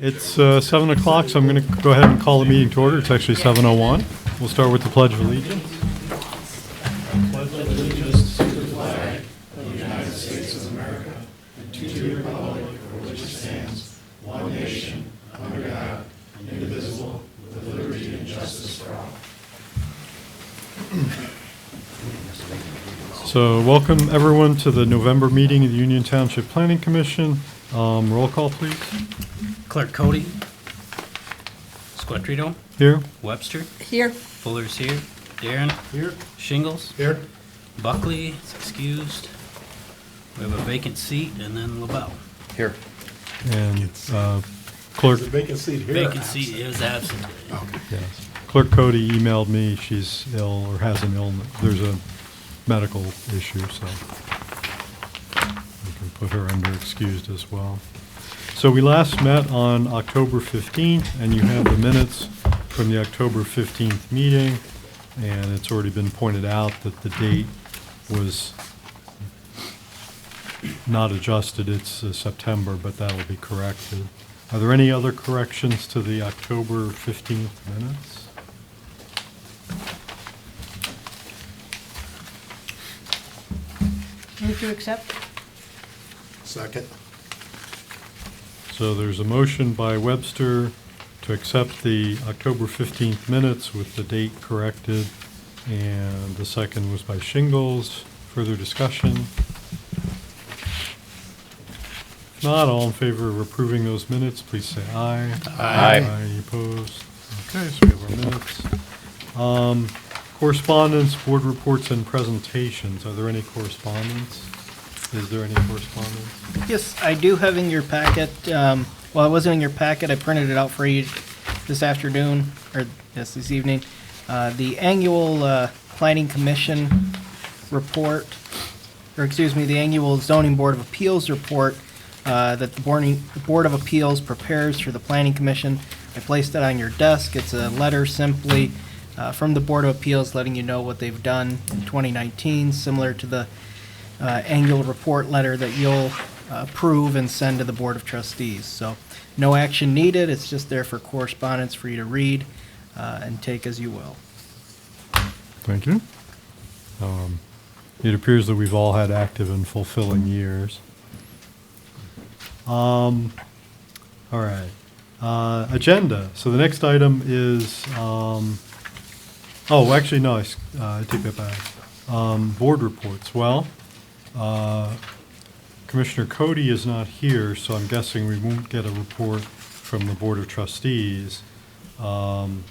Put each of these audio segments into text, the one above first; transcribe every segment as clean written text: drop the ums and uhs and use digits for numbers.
It's 7 o'clock, so I'm going to go ahead and call the meeting to order. It's actually 7:01. We'll start with the Pledge of Allegiance. So welcome everyone to the November meeting of the Union Township Planning Commission. Roll call, please. Clerk Cody. Squatrito. Here. Webster. Here. Fuller's here. Darren. Here. Shingles. Here. Buckley is excused. We have a vacant seat, and then LaBelle. Here. And Clerk. Vacant seat here. Vacant seat is absent. Yes. Clerk Cody emailed me. She's ill or has an illness. There's a medical issue, so we can put her under excused as well. So we last met on October 15th, and you have the minutes from the October 15th meeting, and it's already been pointed out that the date was not adjusted. It's September, but that'll be corrected. Are there any other corrections to the October 15th minutes? Move to accept. Second. So there's a motion by Webster to accept the October 15th minutes with the date corrected, and the second was by Shingles. Further discussion? If not, all in favor of approving those minutes, please say aye. Aye. Any opposed? Okay, so we have our minutes. Correspondence, board reports, and presentations. Are there any correspondence? Is there any correspondence? Yes, I do have in your packet, well, it wasn't in your packet, I printed it out for you this afternoon, or yes, this evening. The annual Planning Commission report, or excuse me, the annual Zoning Board of Appeals report that the Board of Appeals prepares for the Planning Commission. I placed it on your desk. It's a letter simply from the Board of Appeals letting you know what they've done in 2019, similar to the annual report letter that you'll approve and send to the Board of Trustees. So no action needed. It's just there for correspondence for you to read and take as you will. Thank you. It appears that we've all had active and fulfilling years. All right. Agenda. So the next item is, oh, actually, no, I take that back. Board reports. Well, Commissioner Cody is not here, so I'm guessing we won't get a report from the Board of Trustees. And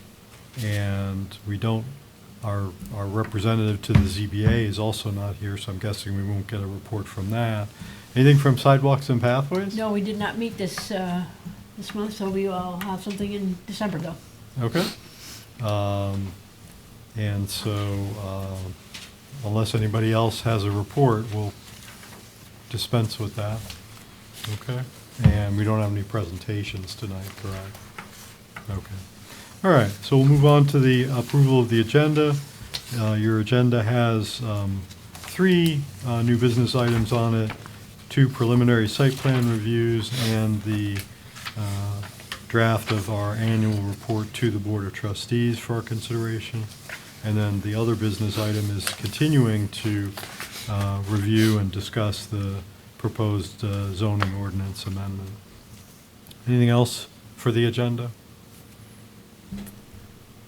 we don't, our representative to the ZBA is also not here, so I'm guessing we won't get a report from that. Anything from Sidewalks and Pathways? No, we did not meet this month, so we will have something in December, though. Okay. And so, unless anybody else has a report, we'll dispense with that. Okay? And we don't have any presentations tonight, correct? Okay. All right, so we'll move on to the approval of the agenda. Your agenda has 3 new business items on it, 2 preliminary site plan reviews, and the draft of our annual report to the Board of Trustees for our consideration. And then the other business item is continuing to review and discuss the proposed zoning ordinance amendment. Anything else for the agenda?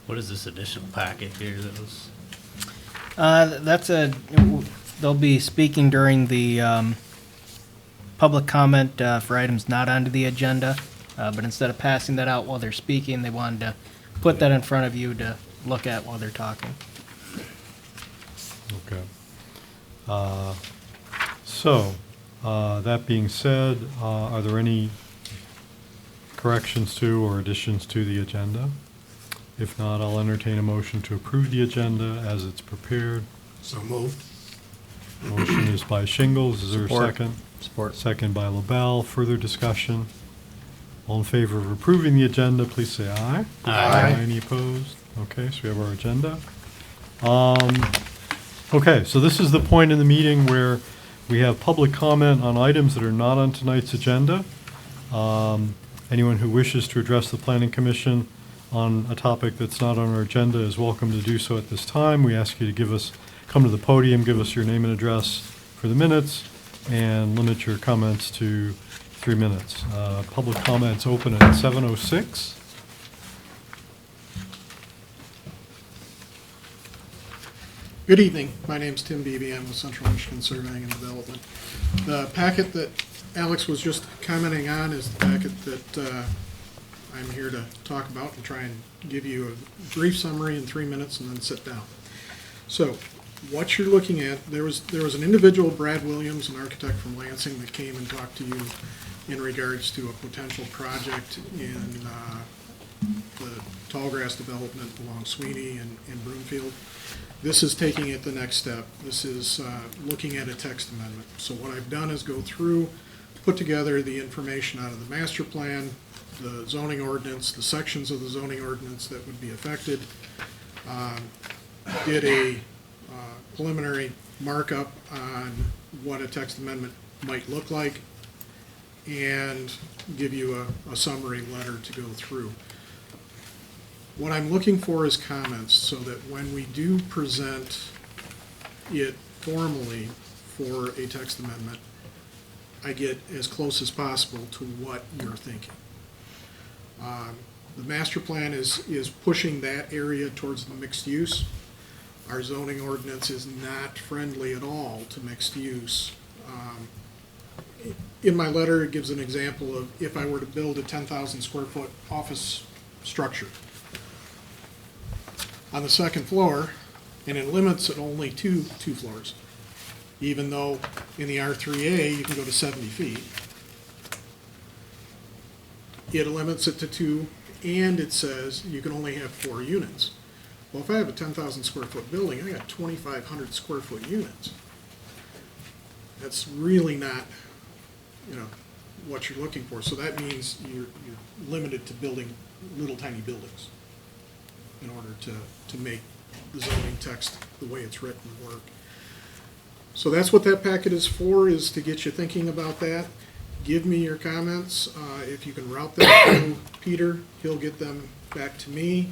What is this additional packet here that was? They'll be speaking during the public comment for items not onto the agenda, but instead of passing that out while they're speaking, they wanted to put that in front of you to look at while they're talking. Okay. So, that being said, are there any corrections to or additions to the agenda? If not, I'll entertain a motion to approve the agenda as it's prepared. So moved. Motion is by Shingles. Is there a Support. second? Support. Second by LaBelle. Further discussion? All in favor of approving the agenda, please say aye. Aye. Any opposed? Okay, so we have our agenda. Okay, so this is the point in the meeting where we have public comment on items that are not on tonight's agenda. Anyone who wishes to address the Planning Commission on a topic that's not on our agenda is welcome to do so at this time. We ask you to come to the podium, give us your name and address for the minutes, and limit your comments to 3 minutes. Public comments open at 7:06. Good evening. My name's Tim Beebe. I'm with Central Michigan Surveying and Development. The packet that Alex was just commenting on is the packet that I'm here to talk about and try and give you a brief summary in 3 minutes and then sit down. So what you're looking at, there was an individual, Brad Williams, an architect from Lansing, that came and talked to you in regards to a potential project in the tallgrass development along Sweeney and Broomfield. This is taking it the next step. This is looking at a text amendment. So what I've done is go through, put together the information out of the master plan, the zoning ordinance, the sections of the zoning ordinance that would be affected, did a preliminary markup on what a text amendment might look like, and give you a summary letter to go through. What I'm looking for is comments, so that when we do present it formally for a text amendment, I get as close as possible to what you're thinking. The master plan is pushing that area towards the mixed use. Our zoning ordinance is not friendly at all to mixed use. In my letter, it gives an example of if I were to build a 10,000 square foot office structure on the second floor, and it limits it only to 2 floors, even though in the R3A you can go to 70 feet. It limits it to 2, and it says you can only have 4 units. Well, if I have a 10,000 square foot building, I got 2,500 square foot units. That's really not, what you're looking for. So that means you're limited to building little tiny buildings in order to make the zoning text the way it's written work. So that's what that packet is for, is to get you thinking about that. Give me your comments. If you can route them through Peter, he'll get them back to me,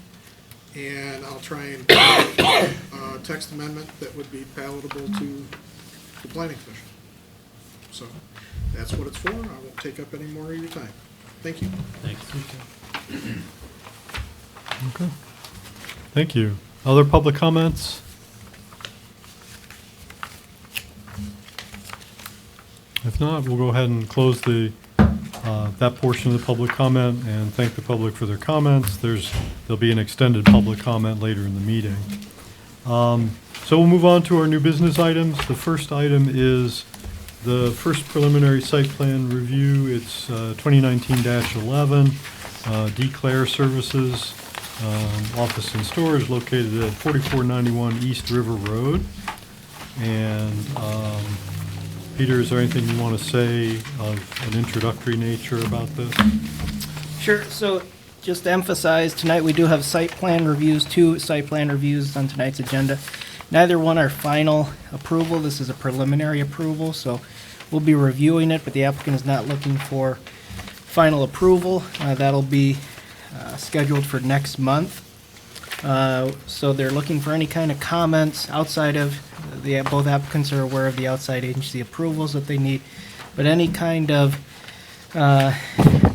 and I'll try and a text amendment that would be palatable to the planning commission. So that's what it's for. I won't take up any more of your time. Thank you. Thanks. Okay. Thank you. Other public comments? If not, we'll go ahead and close that portion of the public comment and thank the public for their comments. There'll be an extended public comment later in the meeting. So we'll move on to our new business items. The first item is the first preliminary site plan review. It's 2019-11, Declare Services, office and storage located at 4491 East River Road. And Peter, is there anything you want to say of an introductory nature about this? Sure. So just to emphasize, tonight we do have site plan reviews, 2 site plan reviews on tonight's agenda. Neither one are final approval. This is a preliminary approval, so we'll be reviewing it, but the applicant is not looking for final approval. That'll be scheduled for next month. So they're looking for any kind of comments outside of both applicants are aware of the outside agency approvals that they need, but any kind of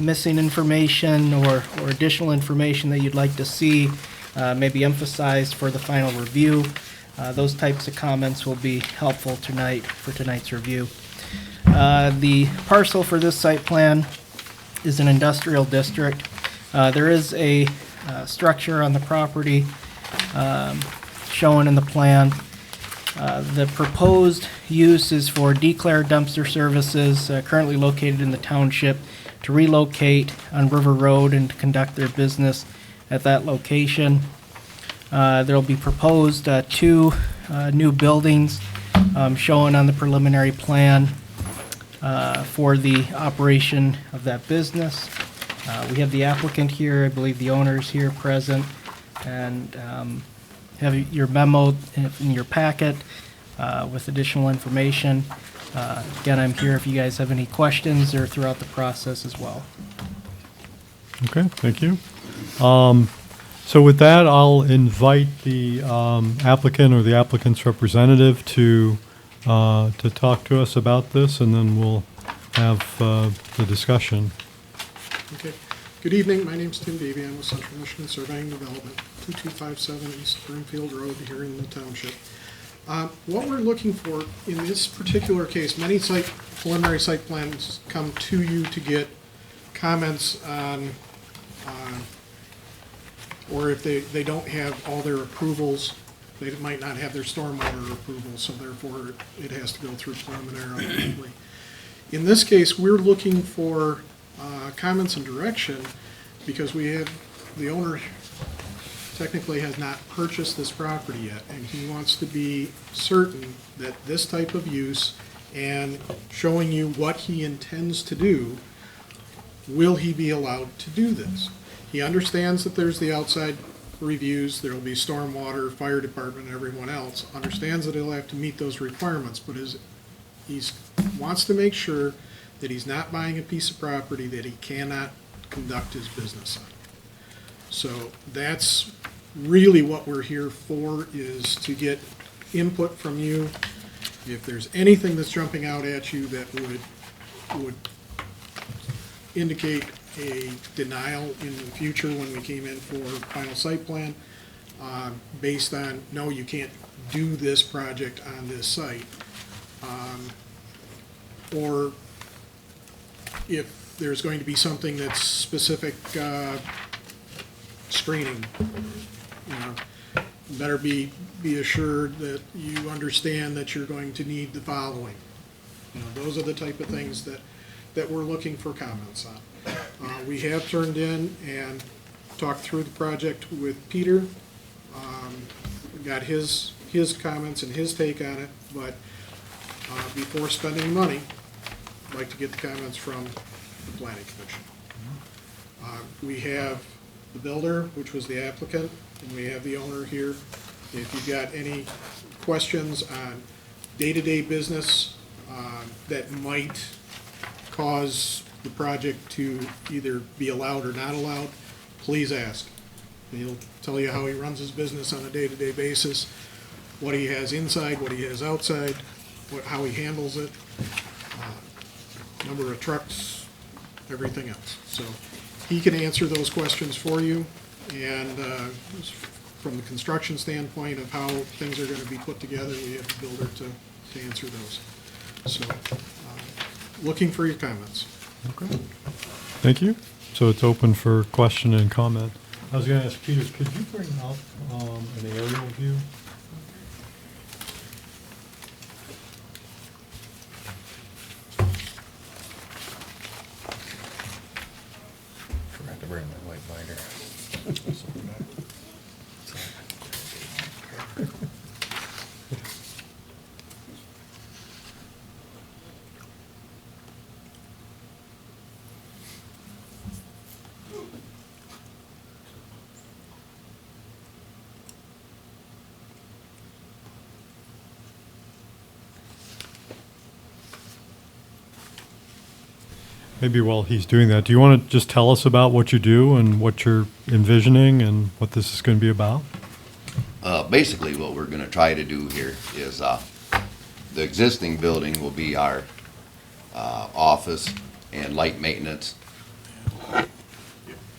missing information or additional information that you'd like to see maybe emphasized for the final review, those types of comments will be helpful tonight for tonight's review. The parcel for this site plan is an industrial district. There is a structure on the property shown in the plan. The proposed use is for Declare Dumpster Services, currently located in the township, to relocate on River Road and to conduct their business at that location. There will be proposed 2 new buildings shown on the preliminary plan for the operation of that business. We have the applicant here, I believe the owner's here present, and have your memo in your packet with additional information. Again, I'm here if you guys have any questions or throughout the process as well. Okay, thank you. So with that, I'll invite the applicant or the applicant's representative to talk to us about this, and then we'll have the discussion. Okay. Good evening. My name's Tim Beebe. I'm with Central Michigan Surveying Development, 2257 East Springfield Road here in the township. What we're looking for in this particular case, many preliminary site plans come to you to get comments on, or if they don't have all their approvals, they might not have their stormwater approval, so therefore it has to go through preliminary. In this case, we're looking for comments and direction because the owner technically has not purchased this property yet, and he wants to be certain that this type of use and showing you what he intends to do, will he be allowed to do this? He understands that there's the outside reviews, there will be stormwater, fire department, and everyone else, understands that he'll have to meet those requirements, but he's wants to make sure that he's not buying a piece of property that he cannot conduct his business on. So that's really what we're here for, is to get input from you. If there's anything that's jumping out at you that would indicate a denial in the future when we came in for final site plan, based on, no, you can't do this project on this site. Or if there's going to be something that's specific screening, you know, better be assured that you understand that you're going to need the following. You know, those are the type of things that we're looking for comments on. We have turned in and talked through the project with Peter. We got his comments and his take on it, but before spending money, I'd like to get the comments from the planning commission. We have the builder, which was the applicant, and we have the owner here. If you've got any questions on day-to-day business that might cause the project to either be allowed or not allowed, please ask. He'll tell you how he runs his business on a day-to-day basis, what he has inside, what he has outside, how he handles it, number of trucks, everything else. So he can answer those questions for you, and from the construction standpoint of how things are going to be put together, we have the builder to answer those. So looking for your comments. Okay. Thank you. So it's open for question and comment. I was going to ask Peter, could you bring up an aerial view? Forgot to bring my white binder. Maybe while he's doing that, do you want to just tell us about what you do and what you're envisioning and what this is going to be about? Basically, what we're gonna try to do here is, the existing building will be our, office and light maintenance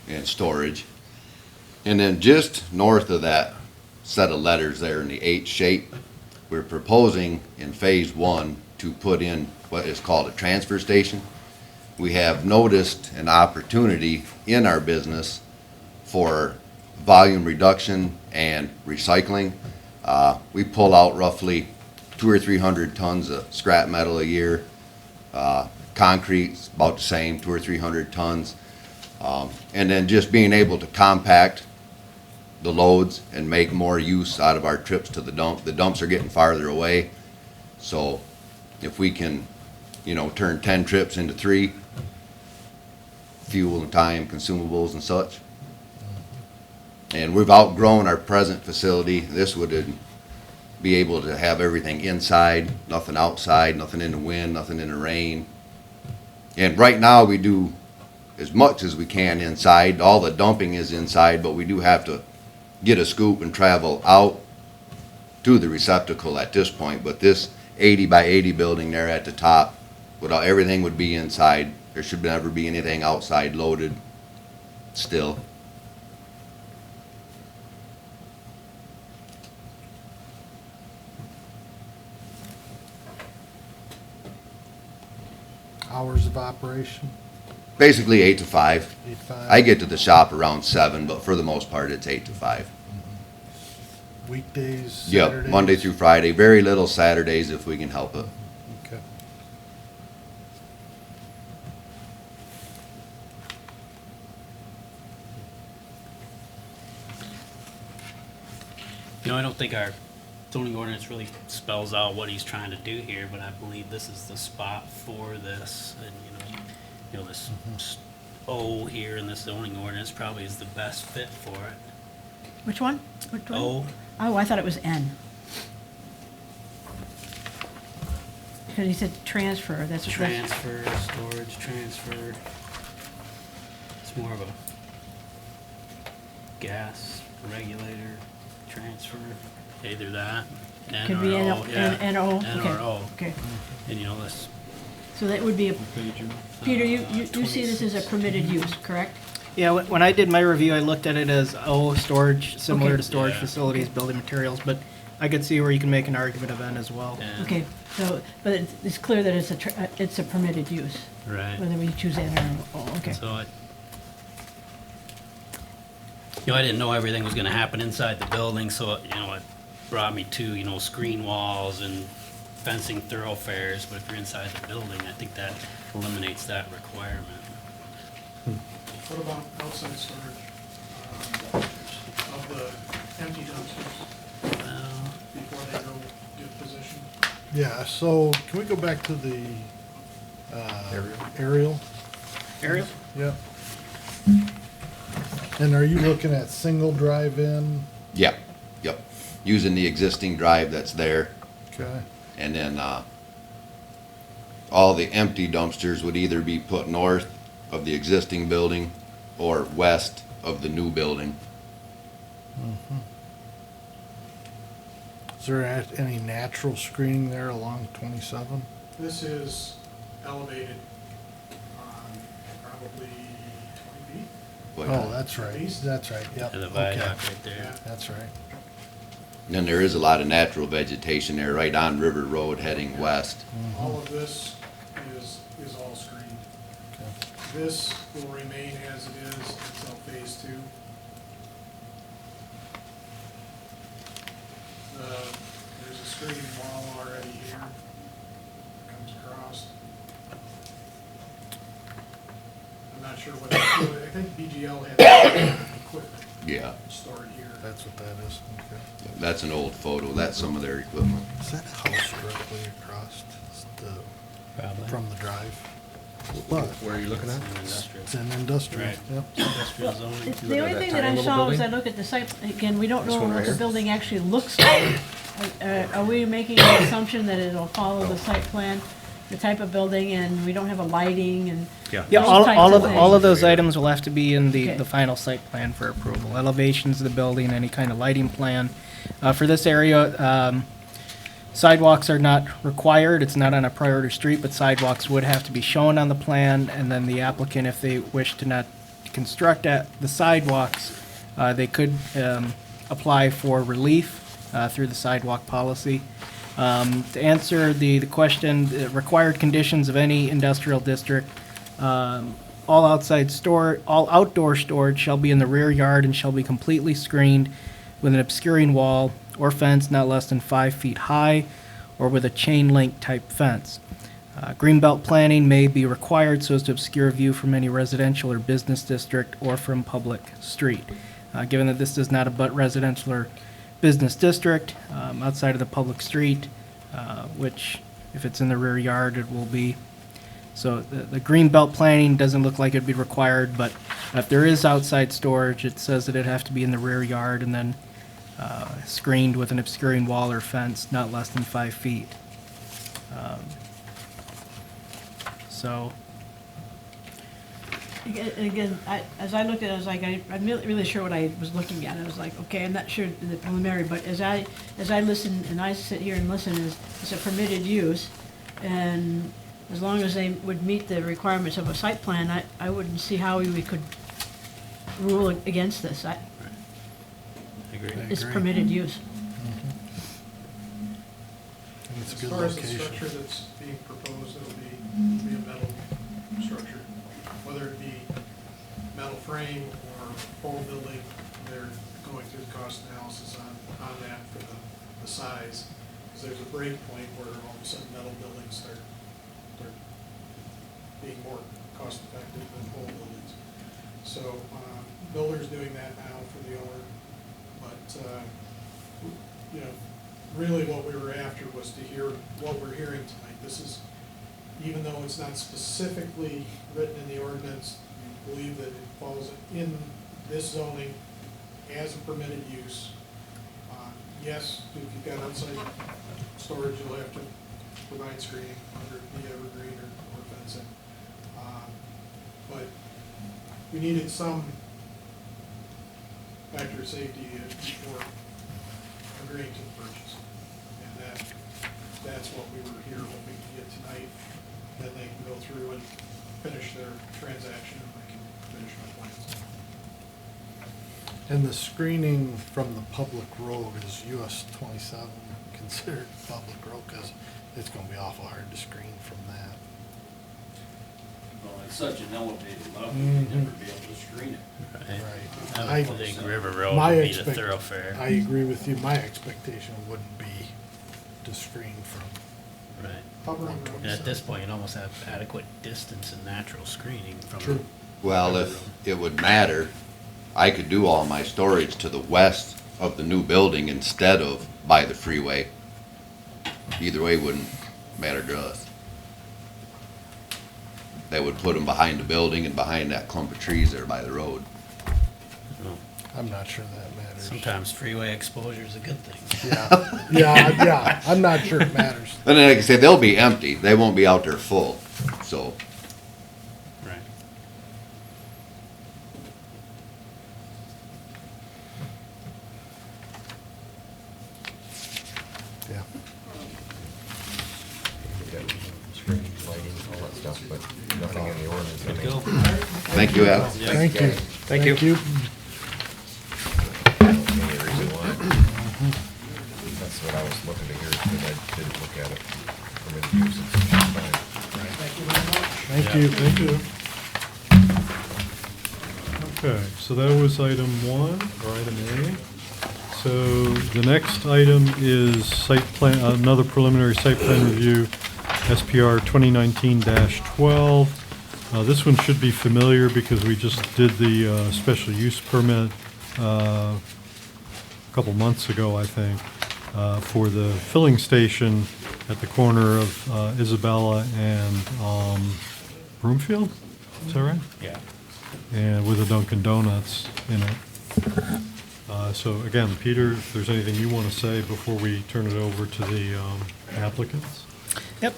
and storage. And then just north of that set of letters there in the H shape, we're proposing in phase 1 to put in what is called a transfer station. We have noticed an opportunity in our business for volume reduction and recycling. We pull out roughly 200 or 300 tons of scrap metal a year. Concrete's about the same, 200 or 300 tons. And then just being able to compact the loads and make more use out of our trips to the dump. The dumps are getting farther away. So if we can, you know, turn 10 trips into 3, fuel and time, consumables and such. And we've outgrown our present facility. This would be able to have everything inside, nothing outside, nothing in the wind, nothing in the rain. And right now we do as much as we can inside. All the dumping is inside, but we do have to get a scoop and travel out to the receptacle at this point. But this 80 by 80 building there at the top, without, everything would be inside. There should never be anything outside loaded still. Hours of operation, Basically 8 to 5. 8 to 5? I get to the shop around 7, but for the most part, it's 8 to 5. Weekdays, Yep, Saturdays? Monday through Friday. Very little Saturdays if we can help it. Okay. You know, I don't think our zoning ordinance really spells out what he's trying to do here, but I believe this is the spot for this. And, you know, this O here in this zoning ordinance probably is the best fit for it. Which one? Which one? O, Oh, I thought it was N. Because he said transfer, that's what that's. transfer, storage, transfer. It's more of a gas regulator transfer, either that, N Could or be O, N-O, yeah. N-O, N okay. or O. Okay, And, you know, this, so that would be a, Peter, you see this as a permitted use, correct? Yeah, when I did my review, I looked at it as, storage, similar Okay. to storage Yeah. facilities, building materials, but I could see where you can make an argument of N as well. yeah, Okay, so, but it's clear that it's a permitted use, right. whether we choose N or O, okay. So I, you know, I didn't know everything was gonna happen inside the building, so, you know, it brought me to, you know, screen walls and fencing thoroughfares, but if you're inside the building, I think that eliminates that requirement. What about outside storage of the empty dumpsters before they go get positioned? Yeah, so can we go back to the aerial? Ariel? Yep. And are you looking at single drive-in? Yeah, yep. Using the existing drive that's there. Okay. And then, all the empty dumpsters would either be put north of the existing building or west of the new building. Is there any natural screening there along 27? This is elevated on probably 20 feet. But, Oh, that's right, East? that's right, yep. To the Okay. viaduct right there. Yeah. That's right. And then there is a lot of natural vegetation there, right on River Road heading west. All of this is all screened. This will remain as it is until phase 2. There's a screening wall already here, comes across. I'm not sure what, I think BGL had equipment Yeah, stored here. That's what that is, okay. that's an old photo. That's some of their equipment. Is that house directly across Probably. from the drive? What? Where are you looking at? Industrial. It's an industrial, Right. yep. Industrial zoning. The only that thing that tiny I little saw as I building? look at the site, again, we don't This know one what right the here? building actually looks like. Are we making an assumption that it'll follow the site plan, the type of building, and we don't have a lighting and? Yeah. Yeah, Those all types of, of all of things. those items will have to be in Okay. the final site plan for approval. Elevations of the building, any kind of lighting plan. For this area, sidewalks are not required. It's not on a priority street, but sidewalks would have to be shown on the plan. And then the applicant, if they wish to not construct at the sidewalks, they could apply for relief through the sidewalk policy. To answer the question, the required conditions of any industrial district, all outdoor storage shall be in the rear yard and shall be completely screened with an obscuring wall or fence not less than 5 feet high or with a chain link type fence. Greenbelt planning may be required so as to obscure view from any residential or business district or from public street. Given that this does not abut residential or business district outside of the public street, which if it's in the rear yard, it will be. So the green belt planning doesn't look like it'd be required, but if there is outside storage, it says that it'd have to be in the rear yard and then screened with an obscuring wall or fence not less than 5 feet. So Again, as I looked at it, I was like, I'm not really sure what I was looking at. I was like, okay, I'm not sure in the preliminary, but as I listen, and I sit here and listen, it's a permitted use, and as long as they would meet the requirements of a site plan, I wouldn't see how we could rule against this. I agree. It's agree. permitted use. And it's a As good far as the location. structure that's being proposed, it'll be a metal structure, whether it be metal frame or whole building. They're going through the cost analysis on that for the size. Because there's a break point where all of a sudden metal buildings start being more cost effective than whole buildings. So, builder's doing that now for the owner, but, you know, really what we were after was to hear what we're hearing tonight. This is, even though it's not specifically written in the ordinance, we believe that it falls in this zoning as a permitted use. Yes, if you've got outside storage, you'll have to provide screening, whether it be evergreen or fencing. But we needed some factor of safety before agreeing to the purchase. And that's what we were here hoping to get tonight. Then they can go through and finish their transaction, and I can finish my plans. And the screening from the public road is US 27 considered public road, because it's gonna be awful hard to screen from that. Well, it's such an elevated level, you'd never be able to screen it. Right. I would think River Road My would be the expect- thoroughfare. I agree with you. My expectation wouldn't be to screen from. Right. Hovering around And at this point, you'd almost have adequate distance and natural screening from. True. Well, if it would matter, I could do all my storage to the west of the new building instead of by the freeway. Either way wouldn't matter to us. They would put them behind the building and behind that clump of trees there by the road. Well, I'm not sure that matters. sometimes freeway exposure is a good thing. Yeah. I'm not sure it matters. And then, like I said, they'll be empty. They won't be out there full, so. Right. Yeah. Screen, lighting, all that stuff, but nothing in the ordinance. Good go. Thank you, Al. Thank you. Thank you. Any reason why? That's what I was looking to hear, because I didn't look at it. Permitted use, it's fine. Thank you. Thank you. Okay, so that was item 1, or item A. So the next item is site plan, another preliminary site plan review, SPR 2019-12. This one should be familiar because we just did the special use permit a couple months ago, I think, for the filling station at the corner of Isabella and Broomfield. Is that right? Yeah. And with a Dunkin' Donuts in it. So again, Peter, if there's anything you want to say before we turn it over to the applicants? Yep,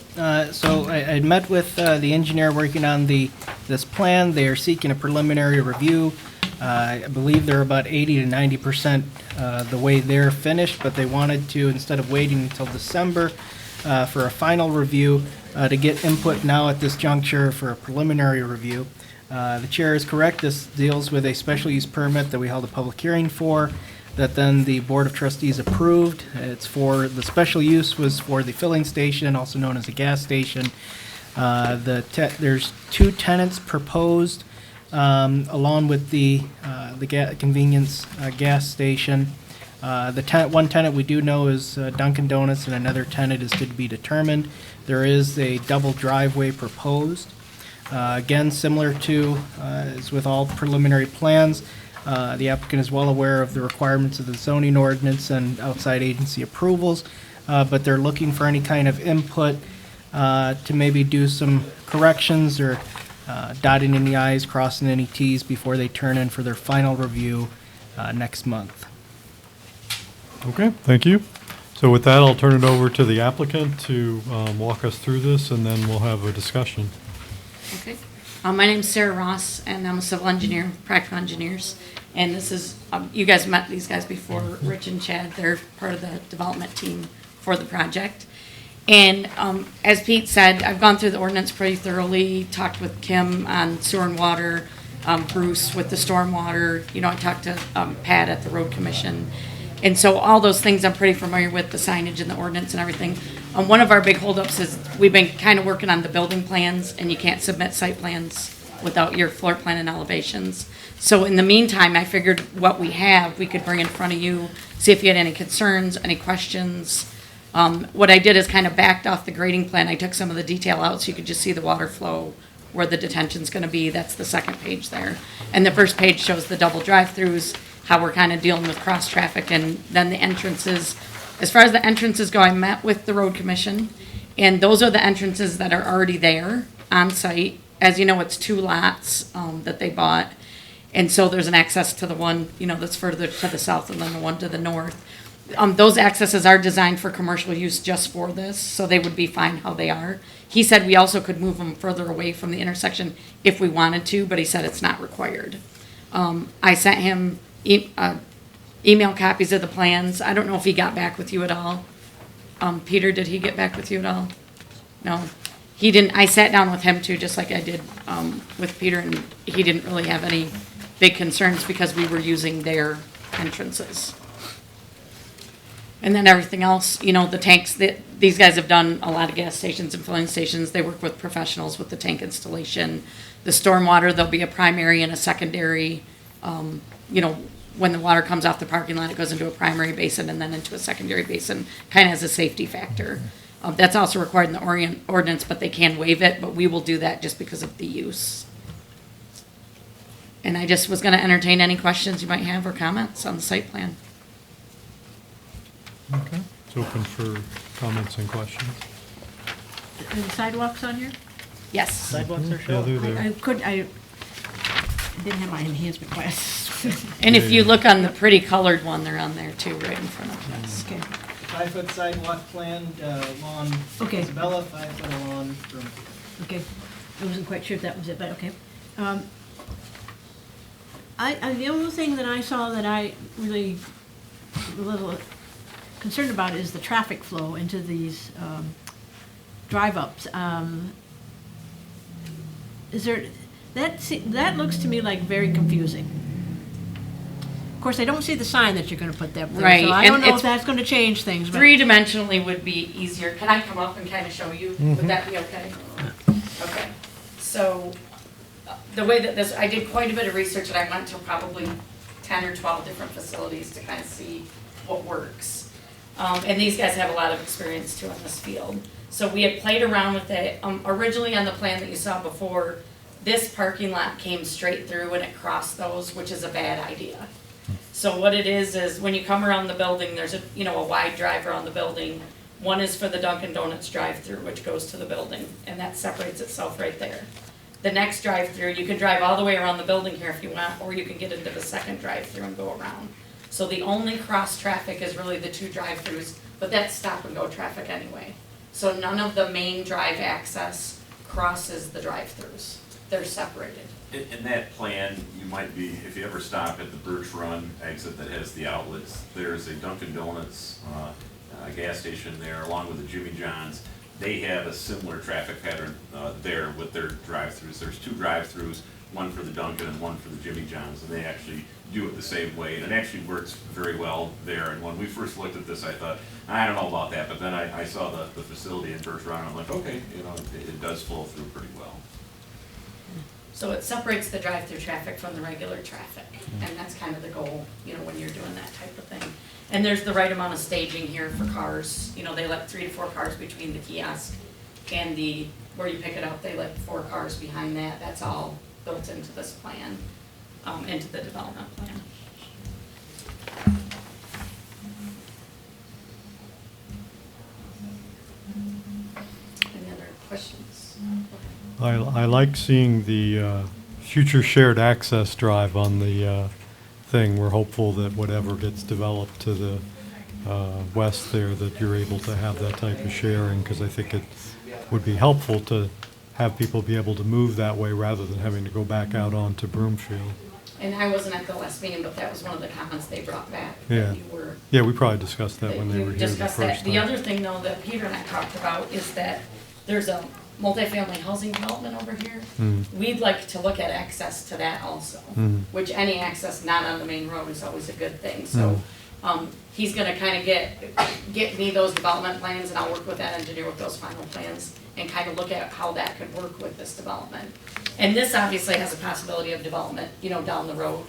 so I met with the engineer working on this plan. They are seeking a preliminary review. I believe they're about 80 to 90% the way they're finished, but they wanted to, instead of waiting until December for a final review, to get input now at this juncture for a preliminary review. The chair is correct. This deals with a special use permit that we held a public hearing for, that then the Board of Trustees approved. It's for, the special use was for the filling station, also known as a gas station. There's 2 tenants proposed, along with the convenience gas station. One tenant we do know is Dunkin' Donuts, and another tenant is to be determined. There is a double driveway proposed. Again, similar to, as with all preliminary plans, the applicant is well aware of the requirements of the zoning ordinance and outside agency approvals, but they're looking for any kind of input to maybe do some corrections or dotting any i's, crossing any t's before they turn in for their final review next month. Okay, thank you. So with that, I'll turn it over to the applicant to walk us through this, and then we'll have a discussion. Okay. My name's Sarah Ross, and I'm a civil engineer with Practical Engineers. And this is, you guys met these guys before, Rich and Chad. They're part of the development team for the project. And as Pete said, I've gone through the ordinance pretty thoroughly, talked with Kim on sewer and water, Bruce with the stormwater. You know, I talked to Pat at the road commission. And so all those things I'm pretty familiar with, the signage and the ordinance and everything. One of our big holdups is we've been kind of working on the building plans, and you can't submit site plans without your floor plan and elevations. So in the meantime, I figured what we have, we could bring in front of you, see if you had any concerns, any questions. What I did is kind of backed off the grading plan. I took some of the detail out so you could just see the water flow, where the detention's gonna be. That's the second page there. And the first page shows the double drive-throughs, how we're kind of dealing with cross-traffic, and then the entrances. As far as the entrances go, I met with the road commission, and those are the entrances that are already there on site. As you know, it's 2 lots that they bought, and so there's an access to the one, you know, that's further to the south, and then the one to the north. Those accesses are designed for commercial use just for this, so they would be fine how they are. He said we also could move them further away from the intersection if we wanted to, but he said it's not required. I sent him email copies of the plans. I don't know if he got back with you at all. Peter, did he get back with you at all? No, he didn't. I sat down with him too, just like I did with Peter, and he didn't really have any big concerns because we were using their entrances. And then everything else, you know, the tanks, these guys have done a lot of gas stations and filling stations. They work with professionals with the tank installation. The stormwater, there'll be a primary and a secondary. You know, when the water comes off the parking lot, it goes into a primary basin and then into a secondary basin, kind of as a safety factor. That's also required in the ordinance, but they can waive it, but we will do that just because of the use. And I just was gonna entertain any questions you might have or comments on the site plan. Okay, it's open for comments and questions. Are the sidewalks on here? Yes. Sidewalks are Yeah, shown. they're there. I didn't have my enhancement glasses. And if you look on the pretty colored one, they're on there too, right in front of us. Okay, 5-foot sidewalk planned, lawn Okay. Isabella, 5-foot lawn from okay. I wasn't quite sure if that was it, but okay. The only thing that I saw that I really a little concerned about is the traffic flow into these drive-ups. That looks to me like very confusing. Of course, I don't see the sign that you're gonna put there, Right, so I and don't know it's if that's gonna change things, but. Three-dimensionally would be easier. Can I come up and kind of show you? Would that be okay? Okay. So, the way that this, I did quite a bit of research, and I went to probably 10 or 12 different facilities to kind of see what works. And these guys have a lot of experience too in this field. So we had played around with it. Originally on the plan that you saw before, this parking lot came straight through and it crossed those, which is a bad idea. So what it is when you come around the building, there's a wide drive around the building. One is for the Dunkin' Donuts drive-through, which goes to the building, and that separates itself right there. The next drive-through, you can drive all the way around the building here if you want, or you can get into the second drive-through and go around. So the only cross-traffic is really the 2 drive-throughs, but that's stop-and-go traffic anyway. So none of the main drive access crosses the drive-throughs. They're separated. In that plan, you might be, if you ever stop at the Birch Run exit that has the outlets, there's a Dunkin' Donuts gas station there, along with the Jimmy John's. They have a similar traffic pattern there with their drive-throughs. There's 2 drive-throughs, one for the Dunkin' and one for the Jimmy John's, and they actually do it the same way, and it actually works very well there. And when we first looked at this, I thought, I don't know about that, but then I saw the facility in Birch Run, and I'm like, okay, it does flow through pretty well. So it separates the drive-through traffic from the regular traffic, and that's kind of the goal, when you're doing that type of thing. And there's the right amount of staging here for cars. They let 3 to 4 cars between the kiosk and where you pick it up, they let 4 cars behind that. That's all built into this plan, into the development plan. Any other questions? I like seeing the future shared access drive on the thing. We're hopeful that whatever gets developed to the west there, that you're able to have that type of sharing, because I think it would be helpful to have people be able to move that way rather than having to go back out onto Broomfield. And I wasn't at the last meeting, but that was one of the comments they brought back. Yeah. That you were, Yeah, we probably discussed that when they you were here the discussed that. first The time. other thing though that Peter and I talked about is that there's a multifamily housing development over here. We'd like to look at access to that also, which any access not on the main road is always a good thing. So, he's gonna kind of get me those development plans, and I'll work with that engineer with those final plans and kind of look at how that could work with this development. And this obviously has a possibility of development, you know, down the road.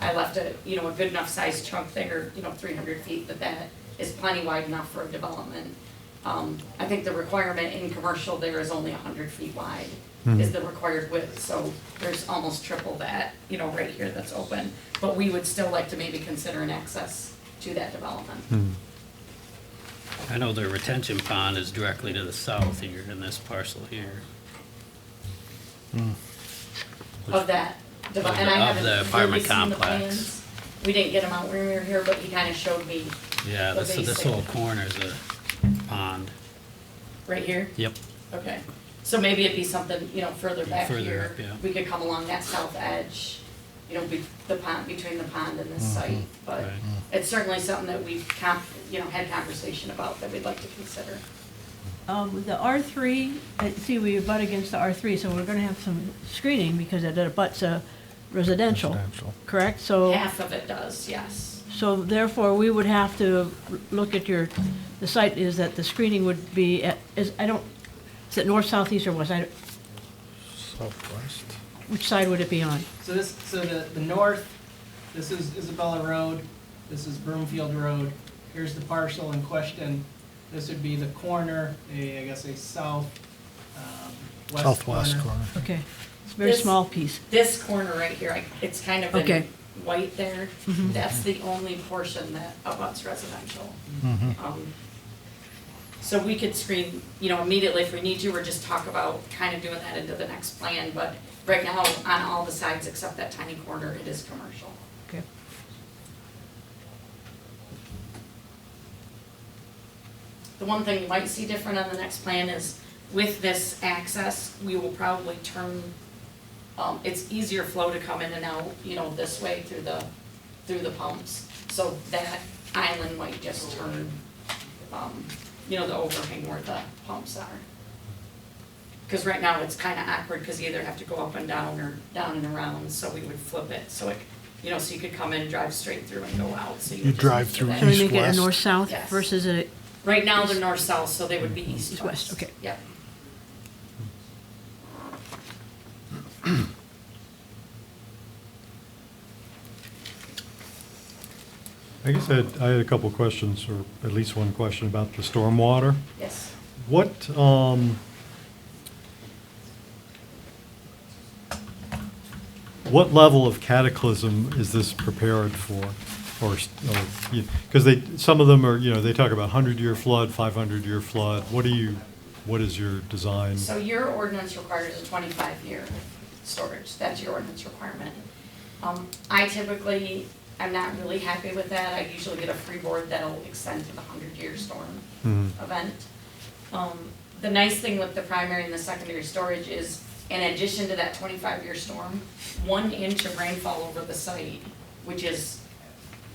I left a, you know, a good enough sized chunk there, you know, 300 feet, that is plenty wide enough for a development. I think the requirement in commercial there is only 100 feet wide, is the required width, so there's almost triple that, you know, right here that's open. But we would still like to maybe consider an access to that development. I know the retention pond is directly to the south here in this parcel here. Of that, and I Of the haven't really apartment seen the complex. plans. We didn't get them out when we were here, but he kind of showed me Yeah, The this, so this basic. whole corner is a pond. right here. Yep. Okay, so maybe it'd be something, you know, further back Further here. up, yeah. We could come along that south edge, you know, the pond, between the pond and this site. But Right. it's certainly something that we've, you know, had conversation about that we'd like to consider. The R3, see, we butt against the R3, so we're gonna have some screening because it abuts residential, correct? So, Half of it does, yes. so therefore, we would have to look at the site is that the screening would be is it north, south, east, or west? Southwest. Which side would it be on? So the north, this is Isabella Road, this is Broomfield Road. Here's the parcel in question. This would be the corner, I guess a west Southwest corner. Okay, it's a very This- small piece. This corner right here, it's kind of Okay. in white there. That's the only portion that abuts residential. So we could screen, you know, immediately if we need to, or just talk about kind of doing that into the next plan. But right now, on all the sides except that tiny corner, it is commercial. Okay. The one thing you might see different on the next plan is with this access, we will probably turn, it's easier flow to come in and out, you know, this way through the pumps. So that island might just turn, you know, the overhang where the pumps are. Because right now it's kind of awkward because you either have to go up and down or down and around, so we would flip it. So it, you know, so you could come in, drive straight through and go out, so you You would just drive do through that. So we make it a East-west? north-south Yes. versus a, Right now, they're north-south, so they would be east-west. East-west, okay. Yep. I guess I had a couple questions, or at least one question about the stormwater. Yes. What level of cataclysm is this prepared for? Or, because some of them are, you know, they talk about 100-year flood, 500-year flood. What is your design? So your ordinance requires a 25-year storage. That's your ordinance requirement. I typically, I'm not really happy with that. I usually get a freeboard that'll extend to the 100-year storm event. The nice thing with the primary and the secondary storage is, in addition to that 25-year storm, 1 inch of rainfall over the site, which is,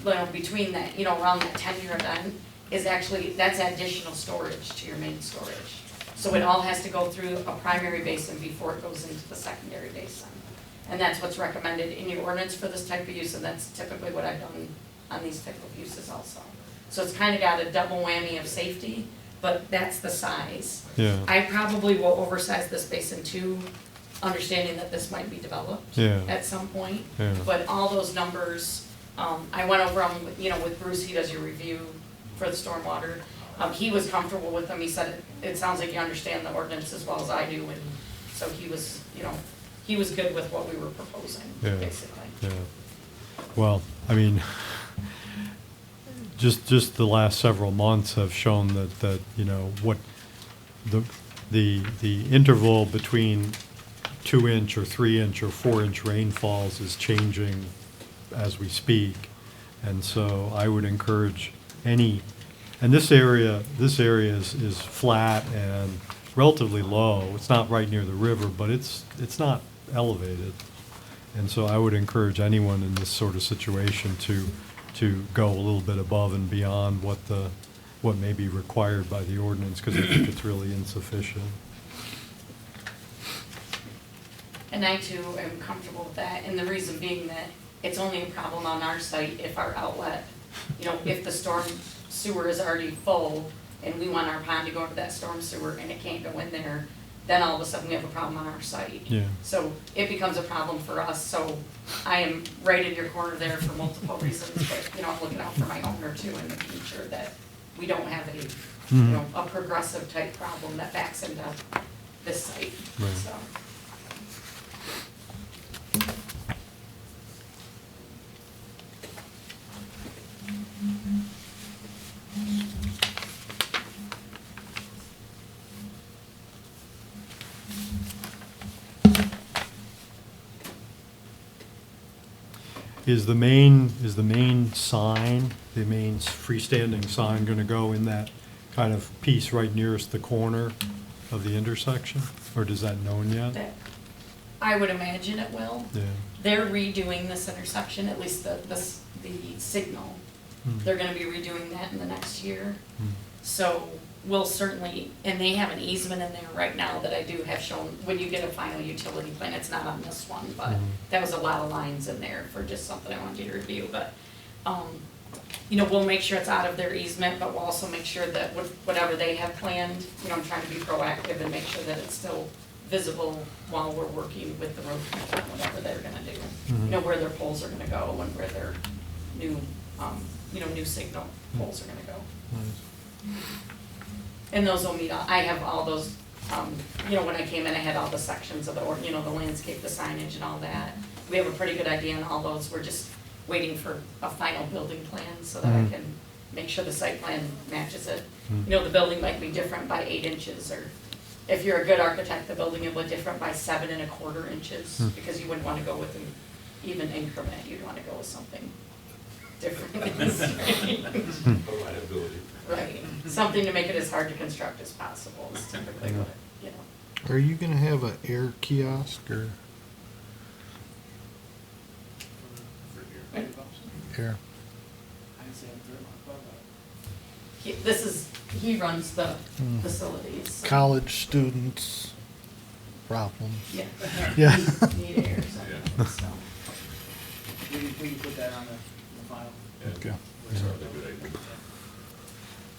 you know, between that, you know, around that 10-year event, is actually, that's additional storage to your main storage. So it all has to go through a primary basin before it goes into the secondary basin. And that's what's recommended in your ordinance for this type of use, and that's typically what I've done on these type of uses also. So it's kind of got a double whammy of safety, but that's the size. Yeah. I probably will oversize this basin too, understanding that this might be developed Yeah. at some point. Yeah. But all those numbers, I went over them, you know, with Bruce, he does your review for the stormwater. He was comfortable with them, he said, it sounds like you understand the ordinance as well as I do, and so he was, you know, he was good with what we were proposing, Yeah. basically. Yeah. Well, I mean, just the last several months have shown that, you know, what the interval between 2-inch or 3-inch or 4-inch rainfalls is changing as we speak. And so I would encourage and this area is flat and relatively low. It's not right near the river, but it's not elevated. And so I would encourage anyone in this sort of situation to go a little bit above and beyond what may be required by the ordinance, because I think it's really insufficient. And I too am comfortable with that, and the reason being that it's only a problem on our site if our outlet, if the storm sewer is already full and we want our pond to go into that storm sewer and it can't go in there, then all of a sudden we have a problem on our site. Yeah. So it becomes a problem for us, so I am right in your corner there for multiple reasons, but, I'm looking out for my owner too and making sure that we don't have a progressive type problem that backs into this site, Right. so. Is the main sign, the main freestanding sign gonna go in that kind of piece right nearest the corner of the intersection? Or is that known yet? That- I would imagine it will. Yeah. They're redoing this intersection, at least the signal. Hmm. They're gonna be redoing that in the next year. Hmm. So we'll certainly, and they have an easement in there right now that I do have shown, when you get a final utility plan, it's not on this one, but Mhm. that was a lot of lines in there for just something I wanted you to review, but, we'll make sure it's out of their easement, but we'll also make sure that whatever they have planned, I'm trying to be proactive and make sure that it's still visible while we're working with the road commission on whatever they're gonna do. Mhm. Where their poles are gonna go and where their new, new signal poles are gonna go. Nice. And those will meet, I have all those, when I came in, I had all the sections of the landscape, the signage and all that. We have a pretty good idea on all those, we're just waiting for a final building plan so that I Mhm. can make sure the site plan matches it. Mhm. The building might be different by 8 inches, or if you're a good architect, the building will be different by 7¼ inches, Hmm. because you wouldn't wanna go with an even increment, you'd wanna go with something different than straight. Right, something to make it as hard to construct as possible is typically what, Are you gonna have an air kiosk or air? he runs the facilities. so, College students problem. Yeah. Yeah. Need air or something, so. We can put that on the file. Okay.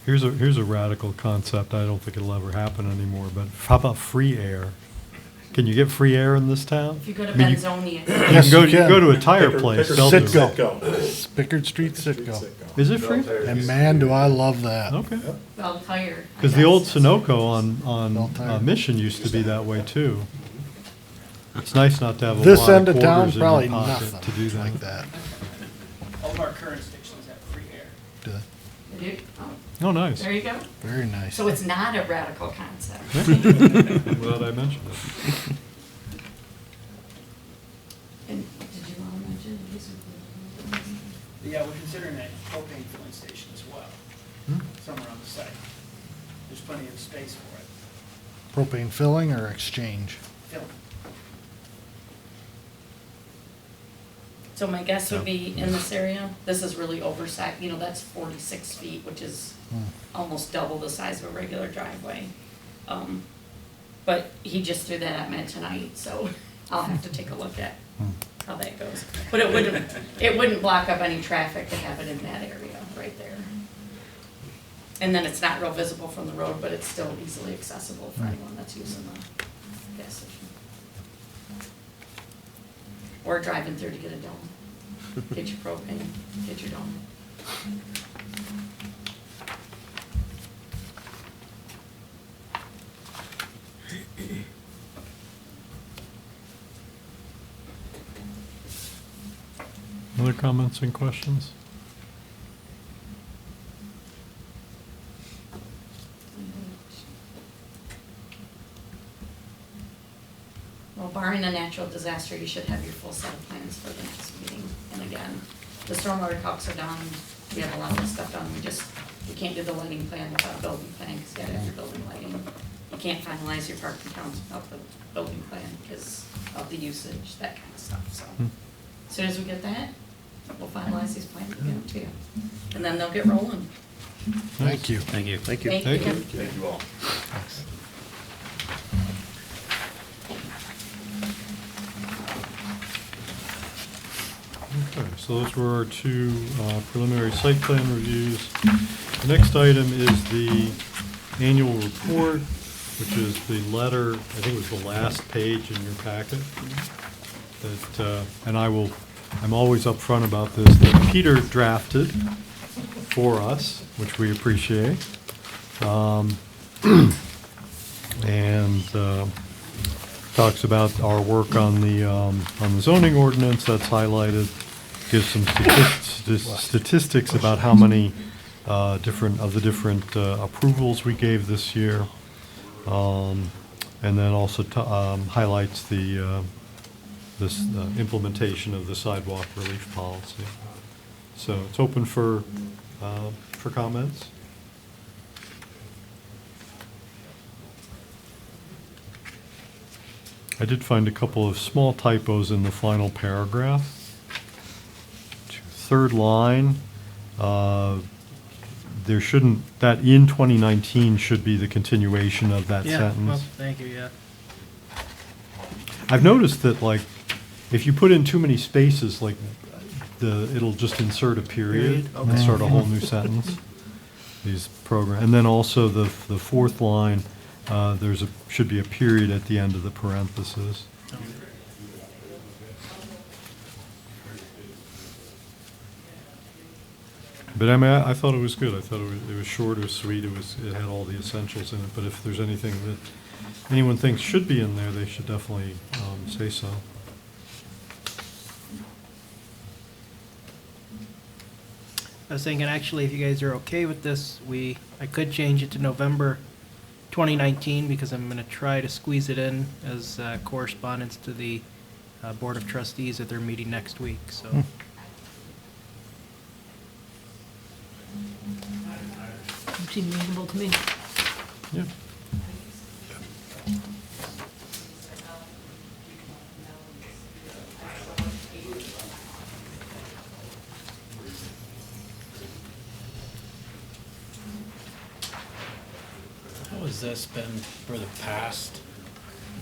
Here's a radical concept. I don't think it'll ever happen anymore, but how about free air? Can you get free air in this town? If you go to I mean, Benzonia, You Yes, can you can. go to a tire place, they'll do it. Sitco. Pickard Street Sitco. Is it free? And man, do I love that. Okay. Bell Tire. Because the old Sunoco on Bell Tire. Mission used to be that way too. It's nice not to have a This lot end of of town, quarters in your probably pocket to do nothing that. like that. All of our current stations have free air. Do they? Oh, nice. There you go. Very nice. So it's not a radical concept. I'm glad I mentioned it. And did you want to mention? Yeah, we're considering a propane filling station as well, Hmm? somewhere on the site. There's plenty of space for it. Propane filling or exchange? Filling. So my guess would be in this area, this is really oversized, that's 46 feet, which is almost double the size of a regular driveway. But he just threw that at me tonight, so I'll have to take a look at how that goes. But it wouldn't block up any traffic to have it in that area right there. And then it's not real visible from the road, but it's still easily accessible for anyone that's using the gas station. Or driving through to get a dome. Get your propane, get your dome. Other comments and questions? Well, barring a natural disaster, you should have your full set of plans for the next meeting. And again, the stormwater calcs are done, we have a lot of the stuff done, we can't do the lighting plan without a building plan, because you gotta have your building lighting. you can't finalize your parking counts without the building plan because of the usage, that kind of stuff, so. As soon as we get that, we'll finalize these plans and get them to you. And then they'll get rolling. Thank you. Thank you. Thank you. Thank you all. Okay, so those were our two preliminary site plan reviews. The next item is the annual report, which is the letter, I think it was the last page in your packet. That, and I'm always upfront about this, that Peter drafted for us, which we appreciate. And talks about our work on the zoning ordinance that's highlighted, gives some statistics about how many different approvals we gave this year, and then also highlights this implementation of the sidewalk relief policy. So it's open for comments. I did find a couple of small typos in the final paragraph. Third line, there shouldn't, that in 2019 should be the continuation of that Yeah, well, sentence. thank you, yeah. I've noticed that, like, if you put in too many spaces, like, it'll just insert a period Period, and start a whole new sentence. These program, and then also the fourth line, should be a period at the end of the parenthesis. But I mean, I thought it was good. I thought it was short, it was sweet, it had all the essentials in it. But if there's anything that anyone thinks should be in there, they should definitely say so. I was thinking, actually, if you guys are okay with this, I could change it to November 2019, because I'm going to try to squeeze it in as correspondence to the Board of Trustees at their meeting next week, so. Seems reasonable to me. Yeah. How has this been for the past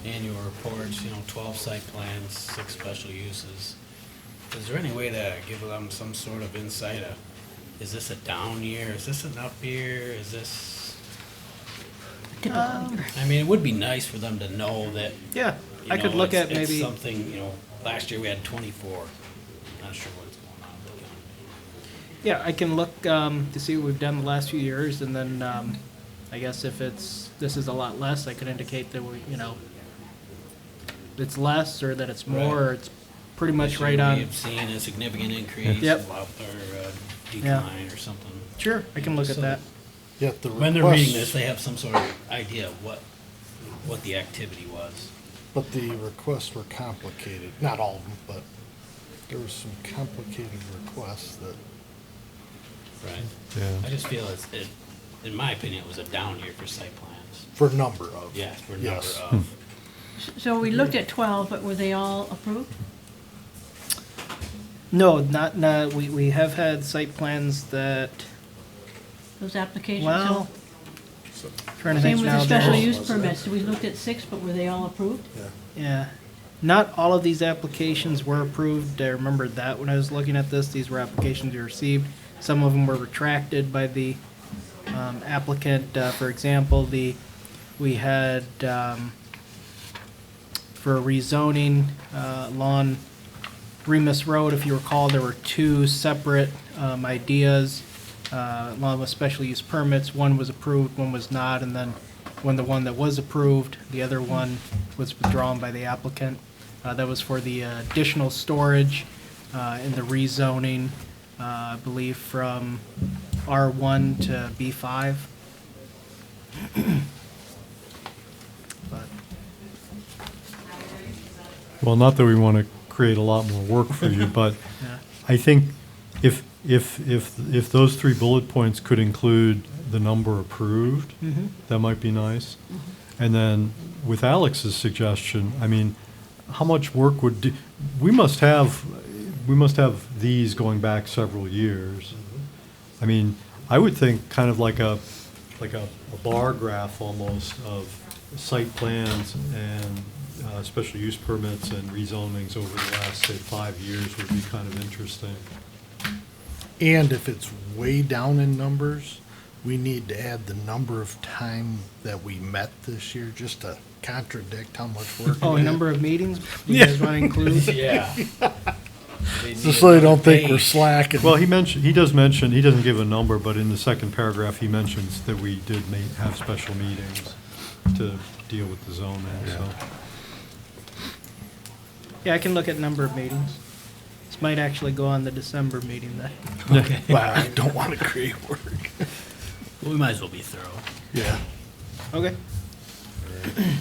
annual reports, 12 site plans, 6 special uses? Is there any way to give them some sort of insight of, is this a down year, is this an up year, is this? I mean, it would be nice for them to know that, Yeah, I could look at it's maybe, something, last year we had 24. Not sure what's going on. yeah, I can look to see what we've done the last few years, and then I guess if this is a lot less, I could indicate that it's less, or that it's more, or it's pretty much This year right on. We have seen a significant increase, Yep. or decline or something. Sure, I can look at So- that. Yet the When they're reading requests- this, they have some sort of idea of what the activity was. But the requests were complicated, not all of them, but there were some complicated requests that, Right. Yeah. I just feel in my opinion, it was a down year for site plans. for number of. Yeah, for number Yes. of. So we looked at 12, but were they all approved? No, not, we have had site plans that, Those applications? well, So- trying to Same think with now. the special there's- use permits. We looked at 6, but were they all approved? Yeah, not all of these applications were approved. I remember that when I was looking at this, these were applications we received. Some of them were retracted by the applicant. For example, we had, for rezoning, along Remus Road, if you recall, there were 2 separate ideas, along with special use permits. One was approved, one was not, and then when the one that was approved, the other one was withdrawn by the applicant. That was for the additional storage in the rezoning, I believe from R1 to B5. But, Well, not that we want to create a lot more work for you, but yeah. I think if those 3 bullet points could include the number approved, that might be nice. And then with Alex's suggestion, I mean, how much work would, we must have these going back several years. I mean, I would think kind of like a bar graph almost of site plans and special use permits and rezonings over the last, say, 5 years would be kind of interesting. And if it's way down in numbers, we need to add the number of time that we met this year, just to contradict how much work. Oh, we had. number of meetings you guys want to include? Yeah. Just so they don't think we're slacking. Well, he doesn't give a number, but in the second paragraph, he mentions that we did have special meetings to deal with the zoning, so. Yeah, I can look at number of meetings. This might actually go on the December meeting then. Okay. Wow, I don't want to create work. Well, we might as well be thorough. Yeah. Okay.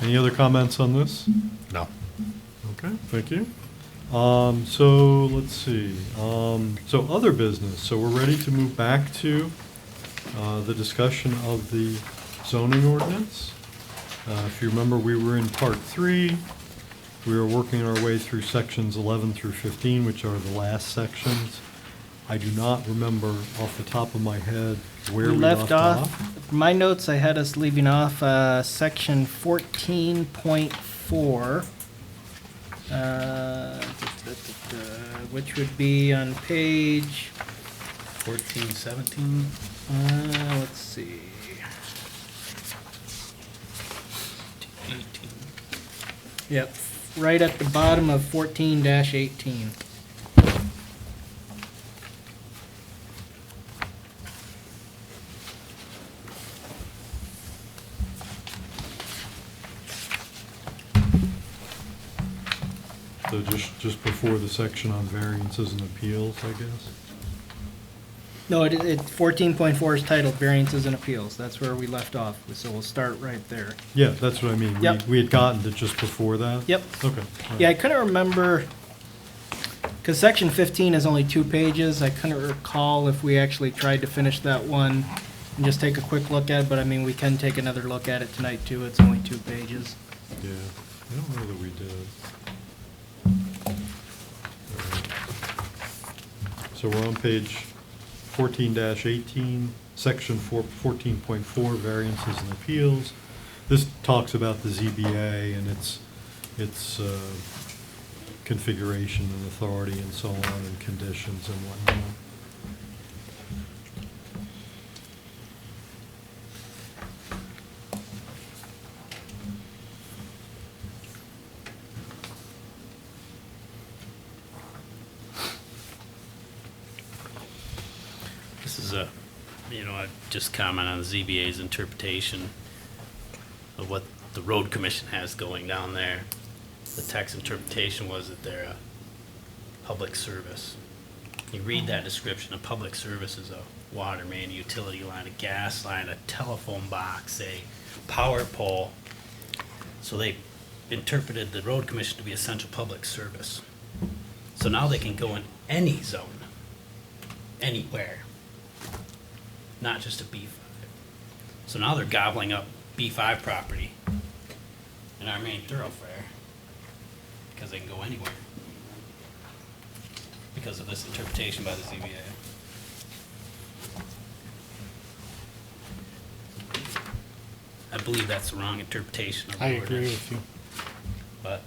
Any other comments on this? No. Okay, thank you. So let's see, so other business, so we're ready to move back to, the discussion of the zoning ordinance. If you remember, we were in part 3. We were working our way through sections 11 through 15, which are the last sections. I do not remember off the top of my head where we left off. My notes, I had us leaving off, section 14.4. Which would be on page, 14, 17. let's see. 18. Yep, right at the bottom of 14-18. So just before the section on variances and appeals, I guess? No, 14.4 is titled Variances and Appeals. That's where we left off, so we'll start right there. Yeah, that's what I mean. Yep. We had gotten to just before that? Yep. Okay. all right. Yeah, I couldn't remember, because section 15 is only 2 pages. I couldn't recall if we actually tried to finish that one and just take a quick look at it, but I mean, we can take another look at it tonight too. It's only 2 pages. Yeah, I don't know that we did. So we're on page 14-18, section 14.4, variances and appeals. This talks about the ZBA and its configuration and authority and so on, and conditions and whatnot. This is I just comment on the ZBA's interpretation of what the road commission has going down there. The text interpretation was that they're a public service. You read that description, a public service is a water main, a utility line, a gas line, a telephone box, a power pole. So they interpreted the road commission to be essential public service. So now they can go in any zone, anywhere, not just a B5. So now they're gobbling up B5 property in our main thoroughfare because they can go anywhere because of this interpretation by the ZBA. I believe that's the wrong interpretation of the I ordinance. agree with you. But